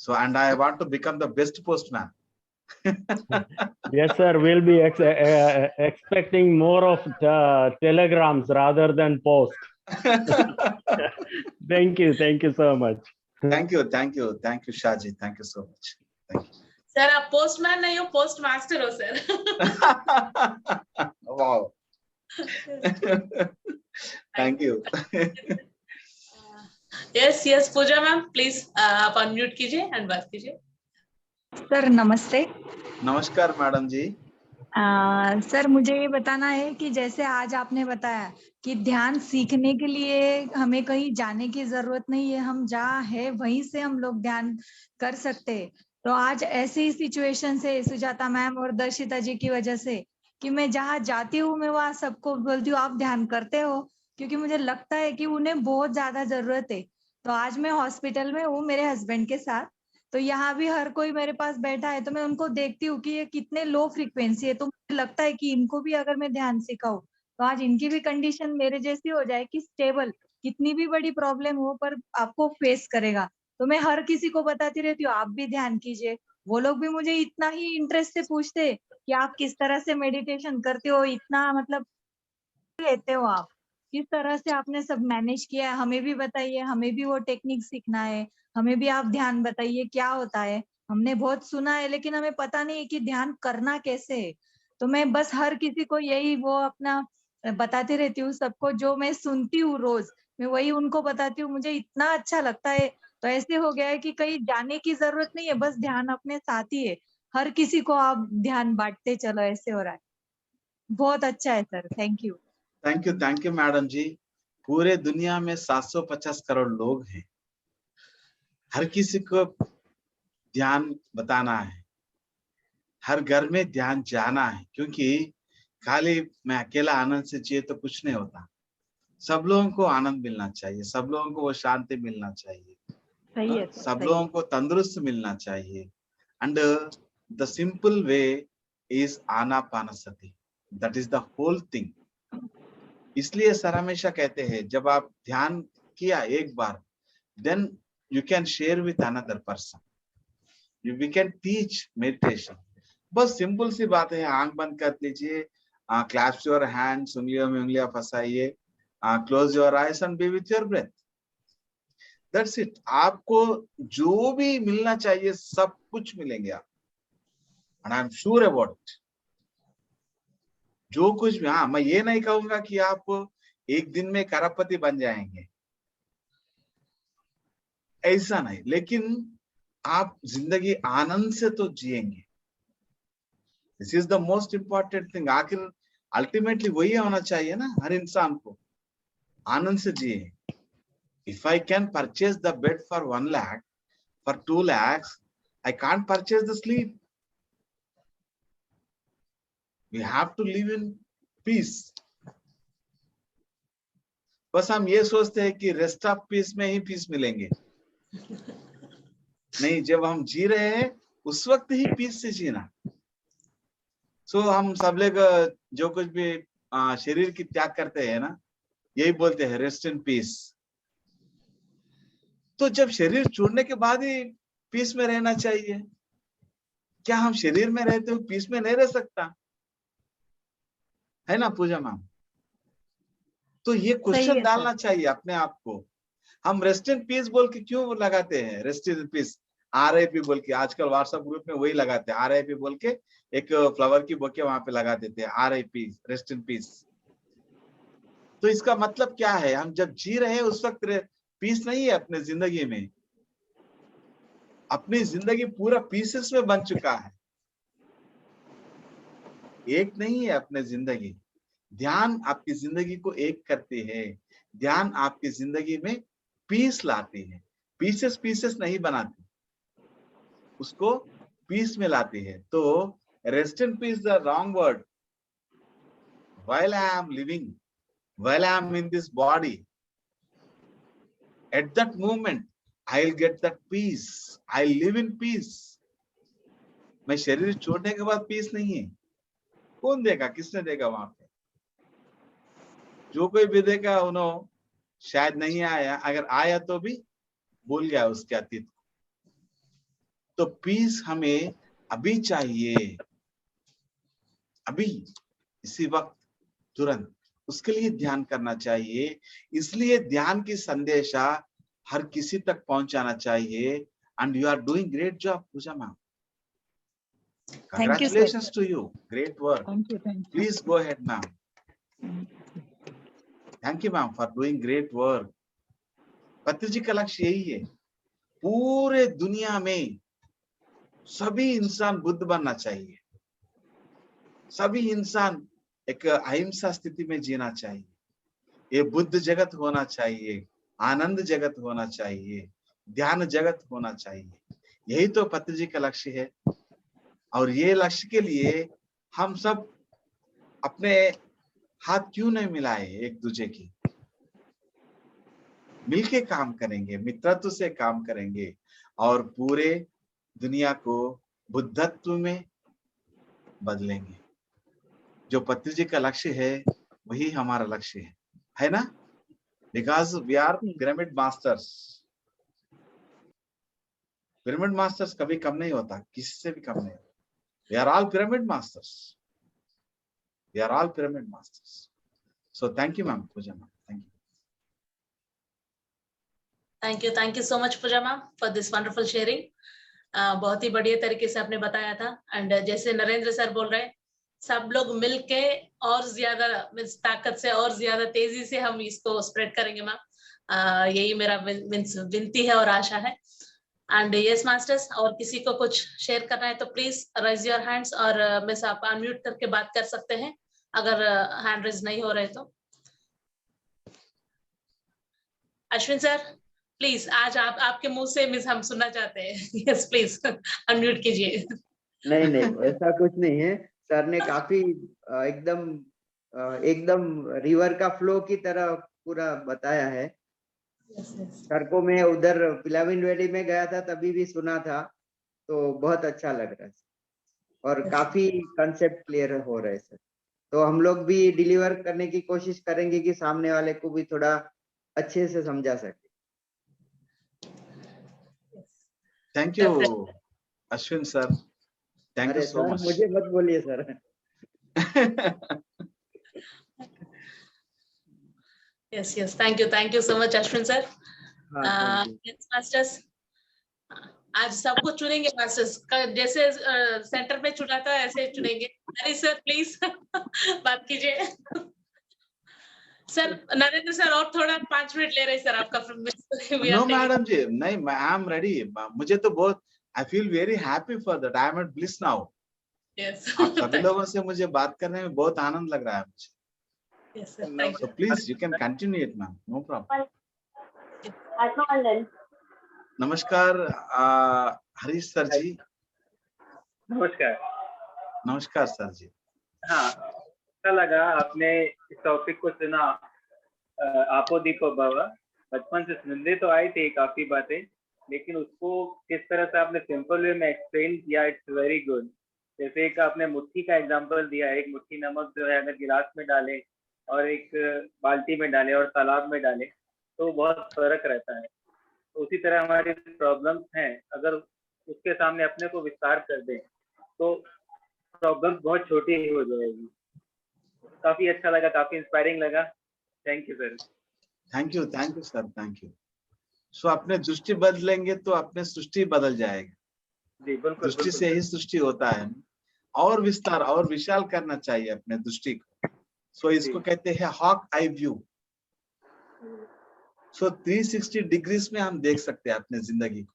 So and I want to become the best postman. Yes, sir. We'll be expecting more of telegrams rather than post. Thank you so much. Thank you, Shaji. Thank you so much. Thank you. Sir, आप postman नहीं हो, postmaster हो sir. Wow. Thank you. Yes, Pooja ma'am, please आप unmute कीजिए and बात कीजिए. Sir नमस्ते. नमस्कार मैडम जी। सर मुझे ये बताना है कि जैसे आज आपने बताया कि ध्यान सीखने के लिए हमें कहीं जाने की जरूरत नहीं है, हम जहाँ है वहीं से हम लोग ध्यान कर सकते हैं। तो आज ऐसी ही सिचुएशन से सुजाता मैम और दर्शिता जी की वजह से कि मैं जहाँ जाती हूँ मैं वहाँ सबको बोलती हूँ आप ध्यान करते हो, क्योंकि मुझे लगता है कि उन्हें बहुत ज्यादा जरूरत है। तो आज मैं हॉस्पिटल में हूँ मेरे हस्बैंड के साथ, तो यहाँ भी हर कोई मेरे पास बैठा है, तो मैं उनको देखती हूँ कि ये कितने लो फ्रीक्वेंसी है। तो मुझे लगता है कि इनको भी अगर मैं ध्यान सिखाऊं तो आज इनकी भी कंडीशन मेरे जैसी हो जाए कि स्टेबल, कितनी भी बड़ी प्रॉब्लम हो पर आपको फेस करेगा। तो मैं हर किसी को बताती रहती हूँ आप भी ध्यान कीजिए। वो लोग भी मुझे इतना ही इंटरेस्ट से पूछते कि आप किस तरह से मेडिटेशन करते हो, इतना मतलब लेते हो आप, किस तरह से आपने सब मैनेज किया है, हमें भी बताइए, हमें भी वो टेक्निक सीखना है, हमें भी आप ध्यान बताइए क्या होता है। हमने बहुत सुना है लेकिन हमें पता नहीं है कि ध्यान करना कैसे है। तो मैं बस हर किसी को यही वो अपना बताती रहती हूँ, सबको जो मैं सुनती हूँ रोज मैं वही उनको बताती हूँ, मुझे इतना अच्छा लगता है। तो ऐसे हो गया है कि कहीं जाने की जरूरत नहीं है, बस ध्यान अपने साथ ही है, हर किसी को आप ध्यान बांटते चलो, ऐसे हो रहा है। बहुत अच्छा है sir, thank you. Thank you madam ji. पूरे दुनिया में 750 करोड़ लोग हैं, हर किसी को ध्यान बताना है, हर घर में ध्यान जाना है, क्योंकि खाली मैं अकेला आनंद से जिए तो कुछ नहीं होता। सब लोगों को आनंद मिलना चाहिए, सब लोगों को वो शांति मिलना चाहिए, सही है, सब लोगों को तंदुरुस्त मिलना चाहिए। And the simple way is Anapanasati, that is the whole thing. इसलिए सर हमेशा कहते हैं जब आप ध्यान किया एक बार, then you can share with another person. We can teach meditation. बस सिंपल सी बात है, आंख बंद कर लीजिए, क्लैप्स योर हैंड्स, उंगलियों में उंगलियां फंसाइए, close your eyes and be with your breath. That's it. आपको जो भी मिलना चाहिए सब कुछ मिलेंगे आप, and I am sure about it. जो कुछ भी, हाँ मैं ये नहीं कहूंगा कि आप एक दिन में करोड़पति बन जाएंगे, ऐसा नहीं, लेकिन आप जिंदगी आनंद से तो जिएंगे. This is the most important thing. आखिर अल्टीमेटली वही होना चाहिए ना हर इंसान को, आनंद से जिए. If I can purchase the bed for 1 lakh, for 2 lakhs, I can't purchase the sleep. We have to live in peace. बस हम ये सोचते हैं कि रेस्ट ऑफ पीस में ही पीस मिलेंगे. नहीं, जब हम जी रहे हैं उस वक्त ही पीस से जीना. सो हम सब लोग जो कुछ भी शरीर की त्याग करते हैं ना, यही बोलते हैं रेस्ट इन पीस. तो जब शरीर छोड़ने के बाद ही पीस में रहना चाहिए, क्या हम शरीर में रहते हुए पीस में नहीं रह सकता है ना पूजा मैम? तो ये क्वेश्चन डालना चाहिए अपने आप को. हम रेस्ट इन पीस बोल के क्यों लगाते हैं? रेस्ट इन पीस, RIP बोल के, आजकल व्हाट्सएप ग्रुप में वही लगाते हैं, RIP बोल के एक फ्लावर की बुके वहां पे लगा देते हैं, RIP, रेस्ट इन पीस. तो इसका मतलब क्या है? हम जब जी रहे हैं उस वक्त पीस नहीं है अपने जिंदगी में. अपनी जिंदगी पूरा पीसेस में बन चुका है, एक नहीं है अपने जिंदगी. ध्यान आपकी जिंदगी को एक करती है. ध्यान आपकी जिंदगी में पीस लाती है. पीसेस पीसेस नहीं बनाती, उसको पीस में लाती है. तो rest in peace the wrong word. while I am living, while I am in this body, at that moment I'll get that peace. I'll live in peace. मैं शरीर छोड़ने के बाद पीस नहीं है. कौन देगा? किसने देगा? वहां पे जो कोई भी देगा उन्होंने शायद नहीं आया, अगर आया तो भी भूल गया उसके अतीत. तो पीस हमें अभी चाहिए, अभी, इसी वक्त, तुरंत. उसके लिए ध्यान करना चाहिए. इसलिए ध्यान की संदेशा हर किसी तक पहुंचाना चाहिए. And you are doing great job Pooja ma'am. Congratulations to you. Great work. Thank you. Please go ahead, ma'am. Thank you, ma'am, for doing great work. पत्री जी का लक्ष्य यही है, पूरे दुनिया में सभी इंसान बुद्ध बनना चाहिए. सभी इंसान एक अहिंसा स्थिति में जीना चाहिए. ये बुद्ध जगत होना चाहिए, आनंद जगत होना चाहिए, ध्यान जगत होना चाहिए. यही तो पत्री जी का लक्ष्य है. और ये लक्ष्य के लिए हम सब अपने हाथ क्यों नहीं मिलाए एक दूसरे की? मिलके काम करेंगे, मित्रत्व से काम करेंगे और पूरे दुनिया को बुद्धत्व में बदलेंगे. जो पत्री जी का लक्ष्य है वही हमारा लक्ष्य है ना? Because we are pyramid masters. Pyramid masters कभी कम नहीं होता, किसी से भी कम नहीं. We are all pyramid masters. We are all pyramid masters. So thank you, ma'am. Pooja ma'am. Thank you. Thank you so much, Pooja ma'am, for this wonderful sharing. बहुत ही बढ़िया तरीके से आपने बताया था. एंड जैसे नरेंद्र सर बोल रहे हैं, सब लोग मिलके और ज्यादा ताकत से और ज्यादा तेजी से हम इसको स्प्रेड करेंगे मैम. यही मेरा विनती है और आशा है. एंड यस मास्टर्स, और किसी को कुछ शेयर करना है तो प्लीज राइज योर हैंड्स, और मिस आप अनम्यूट करके बात कर सकते हैं अगर हैंड रेज नहीं हो रहे तो. अश्विन सर प्लीज, आज आपके मुंह से मिस हम सुनना चाहते हैं. यस प्लीज अनम्यूट कीजिए. नहीं ऐसा कुछ नहीं है. सर ने काफी एकदम रिवर का फ्लो की तरह पूरा बताया है. सर को मैं उधर पिलाविन वैली में गया था तभी भी सुना था, तो बहुत अच्छा लग रहा है और काफी कंसेप्ट क्लियर हो रहे सर. तो हम लोग भी डिलीवर करने की कोशिश करेंगे कि सामने वाले को भी थोड़ा अच्छे से समझा सके। Thank you Ashwin sir, thank you अरे सो सर मच। मुझे मत बोलिए sir. Yes, thank you so much, Ashwin sir. हाँ, thank you. Yes, masters. आज सबको चुनेंगे मास्टर्स, जैसे सेंटर पे चुना था ऐसे चुनेंगे। अरे सर प्लीज बात कीजिए। सर नरेंद्र सर और थोड़ा 5 मिनट ले रहे सर आपका। नो मैडम जी, नहीं, आई एम रेडी। मुझे तो बहुत, I feel very happy for that, I am at bliss now. आप सभी लोगों से मुझे बात करने में बहुत आनंद लग रहा है मुझे। Yes sir, thank So please, you can continue it, ma'am. No problem. नमस्कार हरीश सर जी। नमस्कार। नमस्कार सर जी। हाँ, अच्छा लगा आपने इस टॉपिक को चुना। आपो दीपो भव, बचपन से सुनते तो आई थी काफी बातें, लेकिन उसको किस तरह से आपने सिंपल वे में एक्सप्लेन किया, इट्स वेरी गुड। जैसे एक आपने मुट्ठी का एग्जांपल दिया, एक मुट्ठी नमक जो है अगर गिलास में डालें और एक बाल्टी में डालें और तालाब में डालें तो बहुत फर्क रहता है। तो उसी तरह हमारी प्रॉब्लम्स हैं, अगर उसके सामने अपने को विस्तार कर दें तो प्रॉब्लम बहुत छोटी ही हो जाएगी। काफी अच्छा लगा, काफी इंस्पायरिंग लगा। Thank you sir. Thank you sir, thank you. So अपने दृष्टि बदलेंगे तो अपने सृष्टि बदल जाएगी। जी बिल्कुल। दृष्टि से ही सृष्टि होता है, और विस्तार और विशाल करना चाहिए अपने दृष्टि को। सो इसको कहते हैं हॉक आई व्यू। सो 360 डिग्रीज में हम देख सकते हैं अपने जिंदगी को,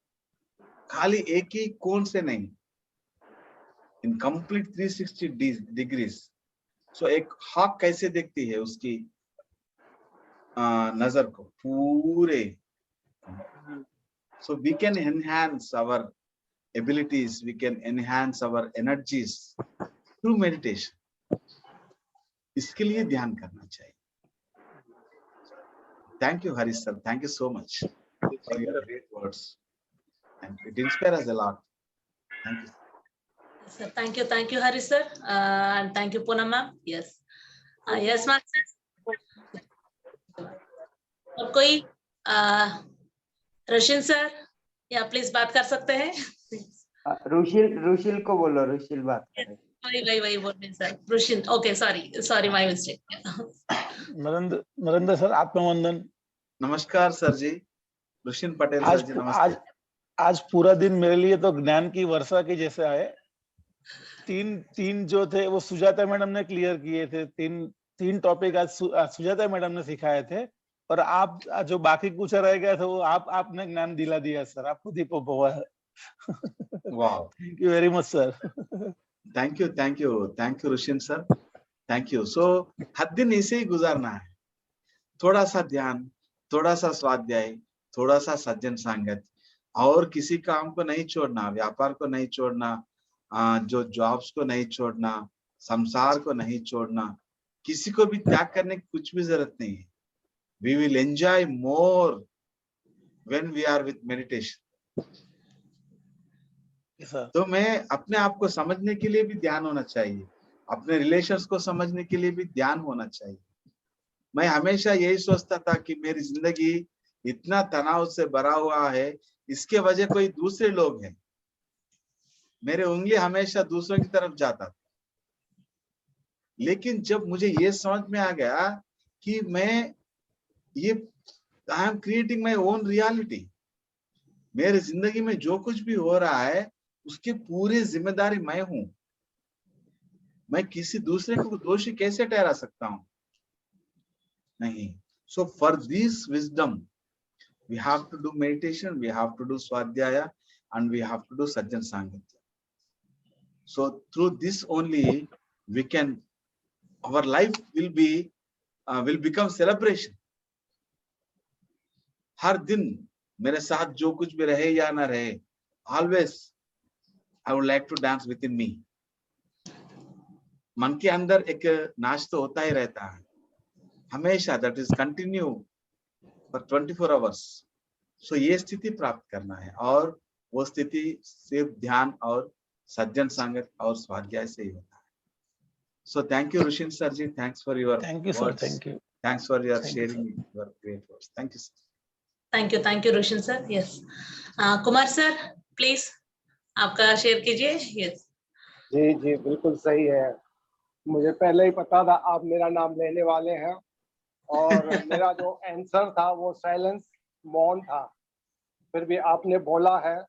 खाली एक ही कोण से नहीं, इन कंप्लीट 360 डिग्रीज। सो एक हॉक कैसे देखती है उसकी नजर को पूरे। So we can enhance our abilities, we can enhance our energies through meditation. इसके लिए ध्यान करना चाहिए। Thank you Harish sir, thank you so much for your great words and it inspires us a lot. Thank you. sir, thank you Harish sir, and thank you Poonam ma'am. Yes, yes master. और कोई रोशन sir, या please बात कर सकते हैं। रुशिल को बोलो, रुशिल बात करे। वही बोल रहे sir, Rushil. Okay, sorry my mistake. Narendra sir आपका वंदन। नमस्कार सर जी, रुशिल पटेल सर जी, नमस्ते। आज पूरा दिन मेरे लिए तो ज्ञान की वर्षा की जैसे आए। तीन जो थे वो सुजाता मैडम ने क्लियर किए थे। तीन टॉपिक आज सुजाता मैडम ने सिखाए थे, और आप जो बाकी कुछ रह गया था वो आपने ज्ञान दिला दिया सर। आपको दीपो भवा। Wow, thank you very much sir. Thank you Rushil sir, thank you. So हर दिन ऐसे ही गुजारना है, थोड़ा सा ध्यान, थोड़ा सा स्वाध्याय, थोड़ा सा सज्जन संगत, और किसी काम को नहीं छोड़ना, व्यापार को नहीं छोड़ना, जो जॉब्स को नहीं छोड़ना, संसार को नहीं छोड़ना, किसी को भी त्याग करने की कुछ भी जरूरत नहीं है। We will enjoy more when we are with meditation. तो मैं अपने आप को समझने के लिए भी ध्यान होना चाहिए, अपने रिलेशंस को समझने के लिए भी ध्यान होना चाहिए। मैं हमेशा यही सोचता था कि मेरी जिंदगी इतना तनाव से भरा हुआ है, इसके वजह कोई दूसरे लोग हैं। मेरे उंगली हमेशा दूसरों की तरफ जाता था, लेकिन जब मुझे ये समझ में आ गया कि मैं ये I am creating my own reality, मेरे जिंदगी में जो कुछ भी हो रहा है उसकी पूरी जिम्मेदारी मैं हूं। मैं किसी दूसरे को दोषी कैसे ठहरा सकता हूं? नहीं। So for this wisdom we have to do meditation, we have to do swadhyaya, and we have to do sajjan sanghatya. So through this only we can, our life will become celebration. हर दिन मेरे साथ जो कुछ भी रहे या ना रहे, always I would like to dance within me. मन के अंदर एक नाच तो होता ही रहता है हमेशा, that is continue for 24 hours. So ये स्थिति प्राप्त करना है, और वो स्थिति सिर्फ ध्यान और सज्जन संगत और स्वाध्याय से ही होता है। So thank you, Rushin Sarji. Thanks for your Thank you, sir. words. Thank you. Thanks for your Thank you, sir. sharing your great words. Thank you, sir. Thank you, Rushin sir. Yes. Kumar sir, please, आपका share कीजिए. Yes. जी जी बिल्कुल सही है. मुझे पहले ही पता था आप मेरा नाम लेने वाले हैं और मेरा जो आंसर था वो साइलेंस मौन था, फिर भी आपने बोला है.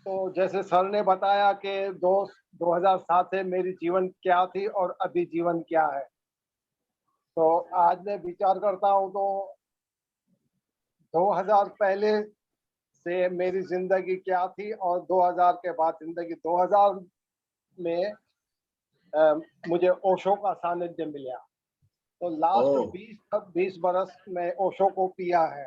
तो जैसे सर ने बताया कि 2007 से मेरी जीवन क्या थी और अभी जीवन क्या है, तो आज मैं विचार करता हूँ तो 2000 पहले से मेरी जिंदगी क्या थी और 2000 के बाद जिंदगी. 2000 में मुझे ओशो का सानिध्य मिला, तो लास्ट 20 बरस में ओशो को पिया है.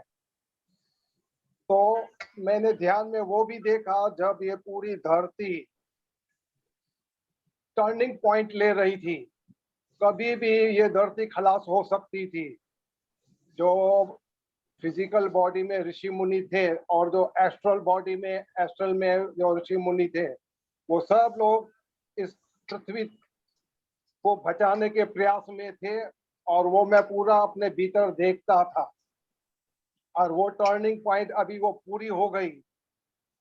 तो मैंने ध्यान में वो भी देखा जब ये पूरी धरती टर्निंग पॉइंट ले रही थी. कभी भी ये धरती खलास हो सकती थी. जो फिजिकल बॉडी में ऋषि मुनि थे और जो एस्ट्रल में जो ऋषि मुनि थे, वो सब लोग इस पृथ्वी को बचाने के प्रयास में थे और वो मैं पूरा अपने भीतर देखता था. और वो टर्निंग पॉइंट अभी वो पूरी हो गई.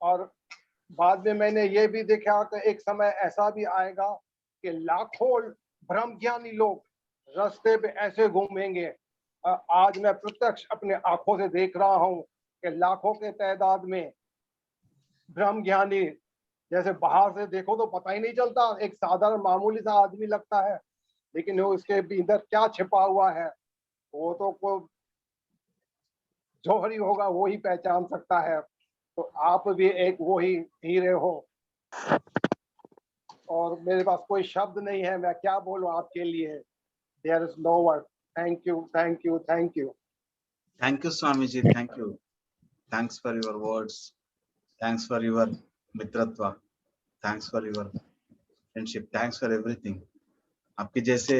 और बाद में मैंने ये भी देखा कि एक समय ऐसा भी आएगा कि लाखों ब्रह्मज्ञानी लोग रास्ते पे ऐसे घूमेंगे. आज मैं प्रत्यक्ष अपने आंखों से देख रहा हूँ कि लाखों के तादाद में ब्रह्मज्ञानी, जैसे बाहर से देखो तो पता ही नहीं चलता, एक साधारण मामूली सा आदमी लगता है, लेकिन वो इसके भीतर क्या छिपा हुआ है वो तो कोई जौहरी होगा वो ही पहचान सकता है. तो आप भी एक वो ही हीरे हो और मेरे पास कोई शब्द नहीं है, मैं क्या बोलूं आपके लिए. There is no word. Thank you, thank you, thank you. Thank you, Swamiji. Thank you. Thanks for your words. Thanks for your mitratva. Thanks for your friendship. Thanks for everything. आपके जैसे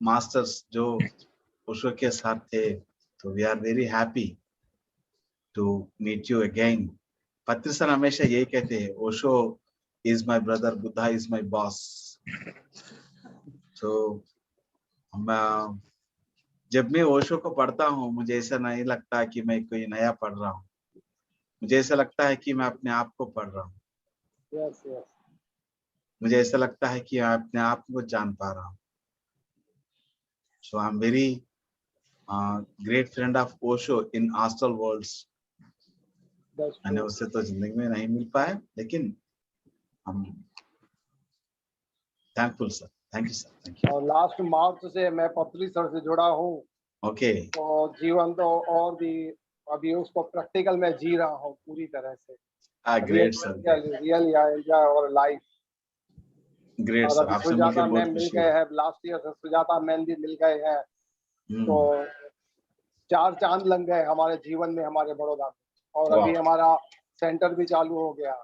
मास्टर्स जो ओशो के साथ थे, तो we are very happy to meet you again. पत्र sir हमेशा यही कहते हैं, Osho is my brother, Buddha is my boss. So जब मैं ओशो को पढ़ता हूँ, मुझे ऐसा नहीं लगता कि मैं कोई नया पढ़ रहा हूँ. मुझे ऐसा लगता है कि मैं अपने आप को पढ़ रहा हूँ. Yes yes. मुझे ऐसा लगता है कि मैं अपने आप को जान पा रहा हूँ. So I'm very great friend of Osho in astral worlds. मैंने उससे तो जिंदगी में नहीं मिल पाया, लेकिन हम thankful sir. Thank you sir. Thank you. और लास्ट मार्च से मैं पत्री सर से जुड़ा हूँ. ओके. तो जीवन तो और भी अभी उसको प्रैक्टिकल में जी रहा हूँ पूरी तरह से. Great sir. Really I enjoy our life. Great sir. आपसे सुजाता मिलकर बहुत मैम मिल खुशी गए हुई. हैं. लास्ट ईयर से सुजाता मैम भी मिल गए हैं. तो 4 चांद लग गए हमारे जीवन में, हमारे बड़ौदा में. और अभी हमारा सेंटर भी चालू हो गया.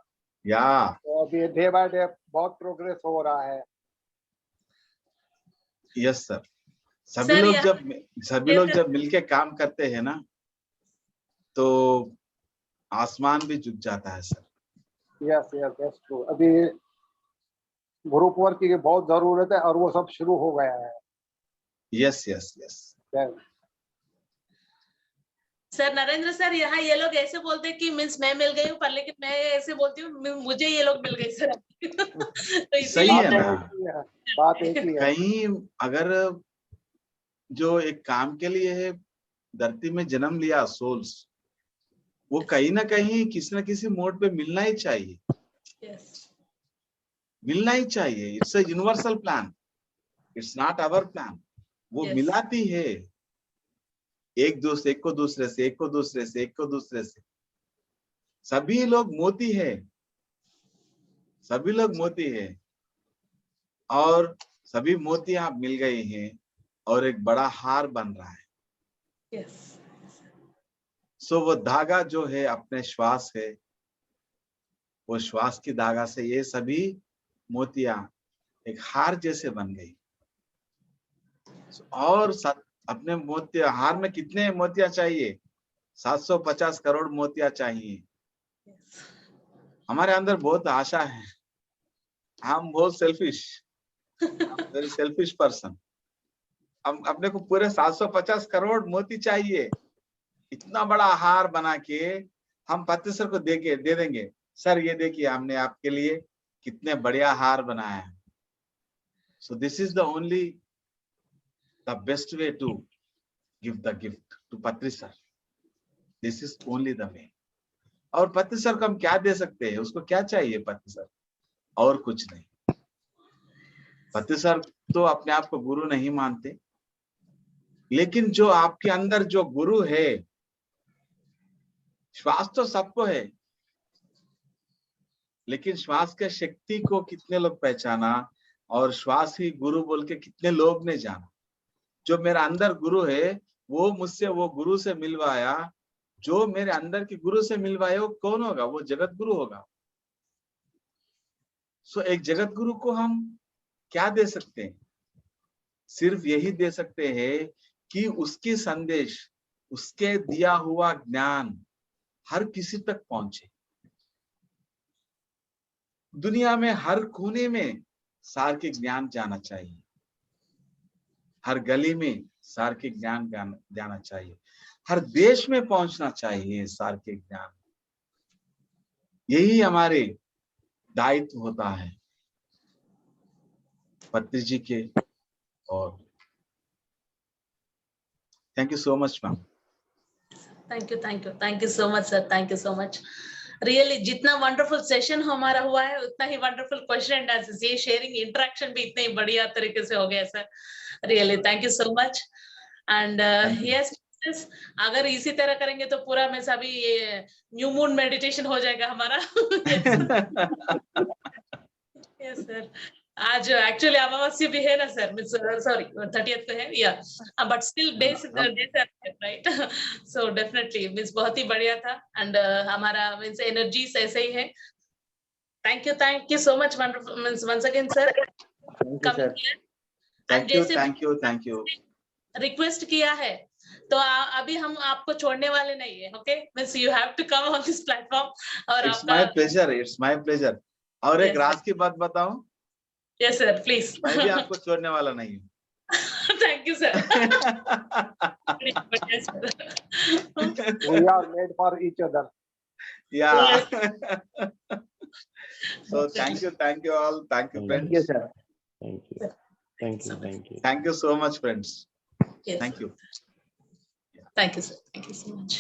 या तो अभी डे बाय डे बहुत प्रोग्रेस हो रहा है. Yes sir. सभी लोग जब मिलके काम करते हैं ना, तो आसमान भी झुक जाता है sir. Yes yes that's true. अभी ग्रुप वर्क की बहुत जरूरत है और वो सब शुरू हो गया है. Yes yes yes. Sir Narendra sir, यहाँ ये लोग ऐसे बोलते हैं कि मीन्स मैं मिल गई हूँ, पर लेकिन मैं ऐसे बोलती हूँ मुझे ये लोग मिल गए सर. तो सही है ना. बात एक ही है. कहीं अगर जो एक काम के लिए है धरती में जन्म लिया सोल्स, वो कहीं ना कहीं किसी न किसी मोड पे मिलना ही चाहिए. मिलना ही चाहिए. It's a universal plan. It's not our plan. वो मिलाती है एक को दूसरे से. सभी लोग मोती है. सभी लोग मोती है और सभी मोतियां मिल गई हैं और एक बड़ा हार बन रहा है. सो वो धागा जो है अपने श्वास है, वो श्वास की धागा से ये सभी मोतियां एक हार जैसे बन गई. और अपने मोतिया हार में कितने मोतियां चाहिए? 750 करोड़ मोतियां चाहिए. हमारे अंदर बहुत आशा है. हम बहुत सेल्फिश. Very selfish person. हम अपने को पूरे 750 करोड़ मोती चाहिए, इतना बड़ा हार बना के हम पति सर को दे देंगे, सर ये देखिए हमने आपके लिए कितने बढ़िया हार बनाया है। So this is the only the best way to give the gift to Patri sir, this is only the way. और पत्री सर को हम क्या दे सकते हैं, उसको क्या चाहिए पत्री सर, और कुछ नहीं। पत्री सर तो अपने आप को गुरु नहीं मानते, लेकिन जो आपके अंदर जो गुरु है, श्वास तो सबको है, लेकिन श्वास के शक्ति को कितने लोग पहचाना और श्वास ही गुरु बोल के कितने लोग ने जाना। जो मेरा अंदर गुरु है वो मुझसे वो गुरु से मिलवाया, जो मेरे अंदर की गुरु से मिलवाया वो कौन होगा, वो जगत गुरु होगा। सो एक जगत गुरु को हम क्या दे सकते हैं, सिर्फ यही दे सकते हैं कि उसकी संदेश, उसके दिया हुआ ज्ञान हर किसी तक पहुंचे। दुनिया में हर कोने में सार के ज्ञान जाना चाहिए, हर गली में सार के ज्ञान जाना चाहिए, हर देश में पहुंचना चाहिए सार के ज्ञान। यही हमारे दायित्व होता है पत्री जी के। और thank you so much ma'am. Thank you so much sir, thank you so much. Really जितना वंडरफुल सेशन हमारा हुआ है उतना ही वंडरफुल क्वेश्चन एंड आंसर्स, ये शेयरिंग इंटरेक्शन भी इतने ही बढ़िया तरीके से हो गया sir. Really thank you so much. And yes, अगर इसी तरह करेंगे तो पूरा में सभी ये न्यू मून मेडिटेशन हो जाएगा हमारा। यस सर, आज एक्चुअली अमावस्या भी है ना सर, सॉरी 30th को है या, but still days right. So definitely means बहुत ही बढ़िया था एंड हमारा मींस एनर्जीज ऐसे ही है। Thank you so much wonderful means once again sir. Thank you request किया है तो अभी हम आपको छोड़ने वाले नहीं है, okay? Means you have to come on this platform. और इट्स माय प्लेजर। और एक राज की बात बताऊं? Yes sir please. मैं भी आपको छोड़ने वाला नहीं हूँ। Thank you sir. We are made for each other. Yeah. So thank you all, thank you friends. Thank you, sir. Thank you so much friends. Yes. Thank you. Thank you sir, thank you so much.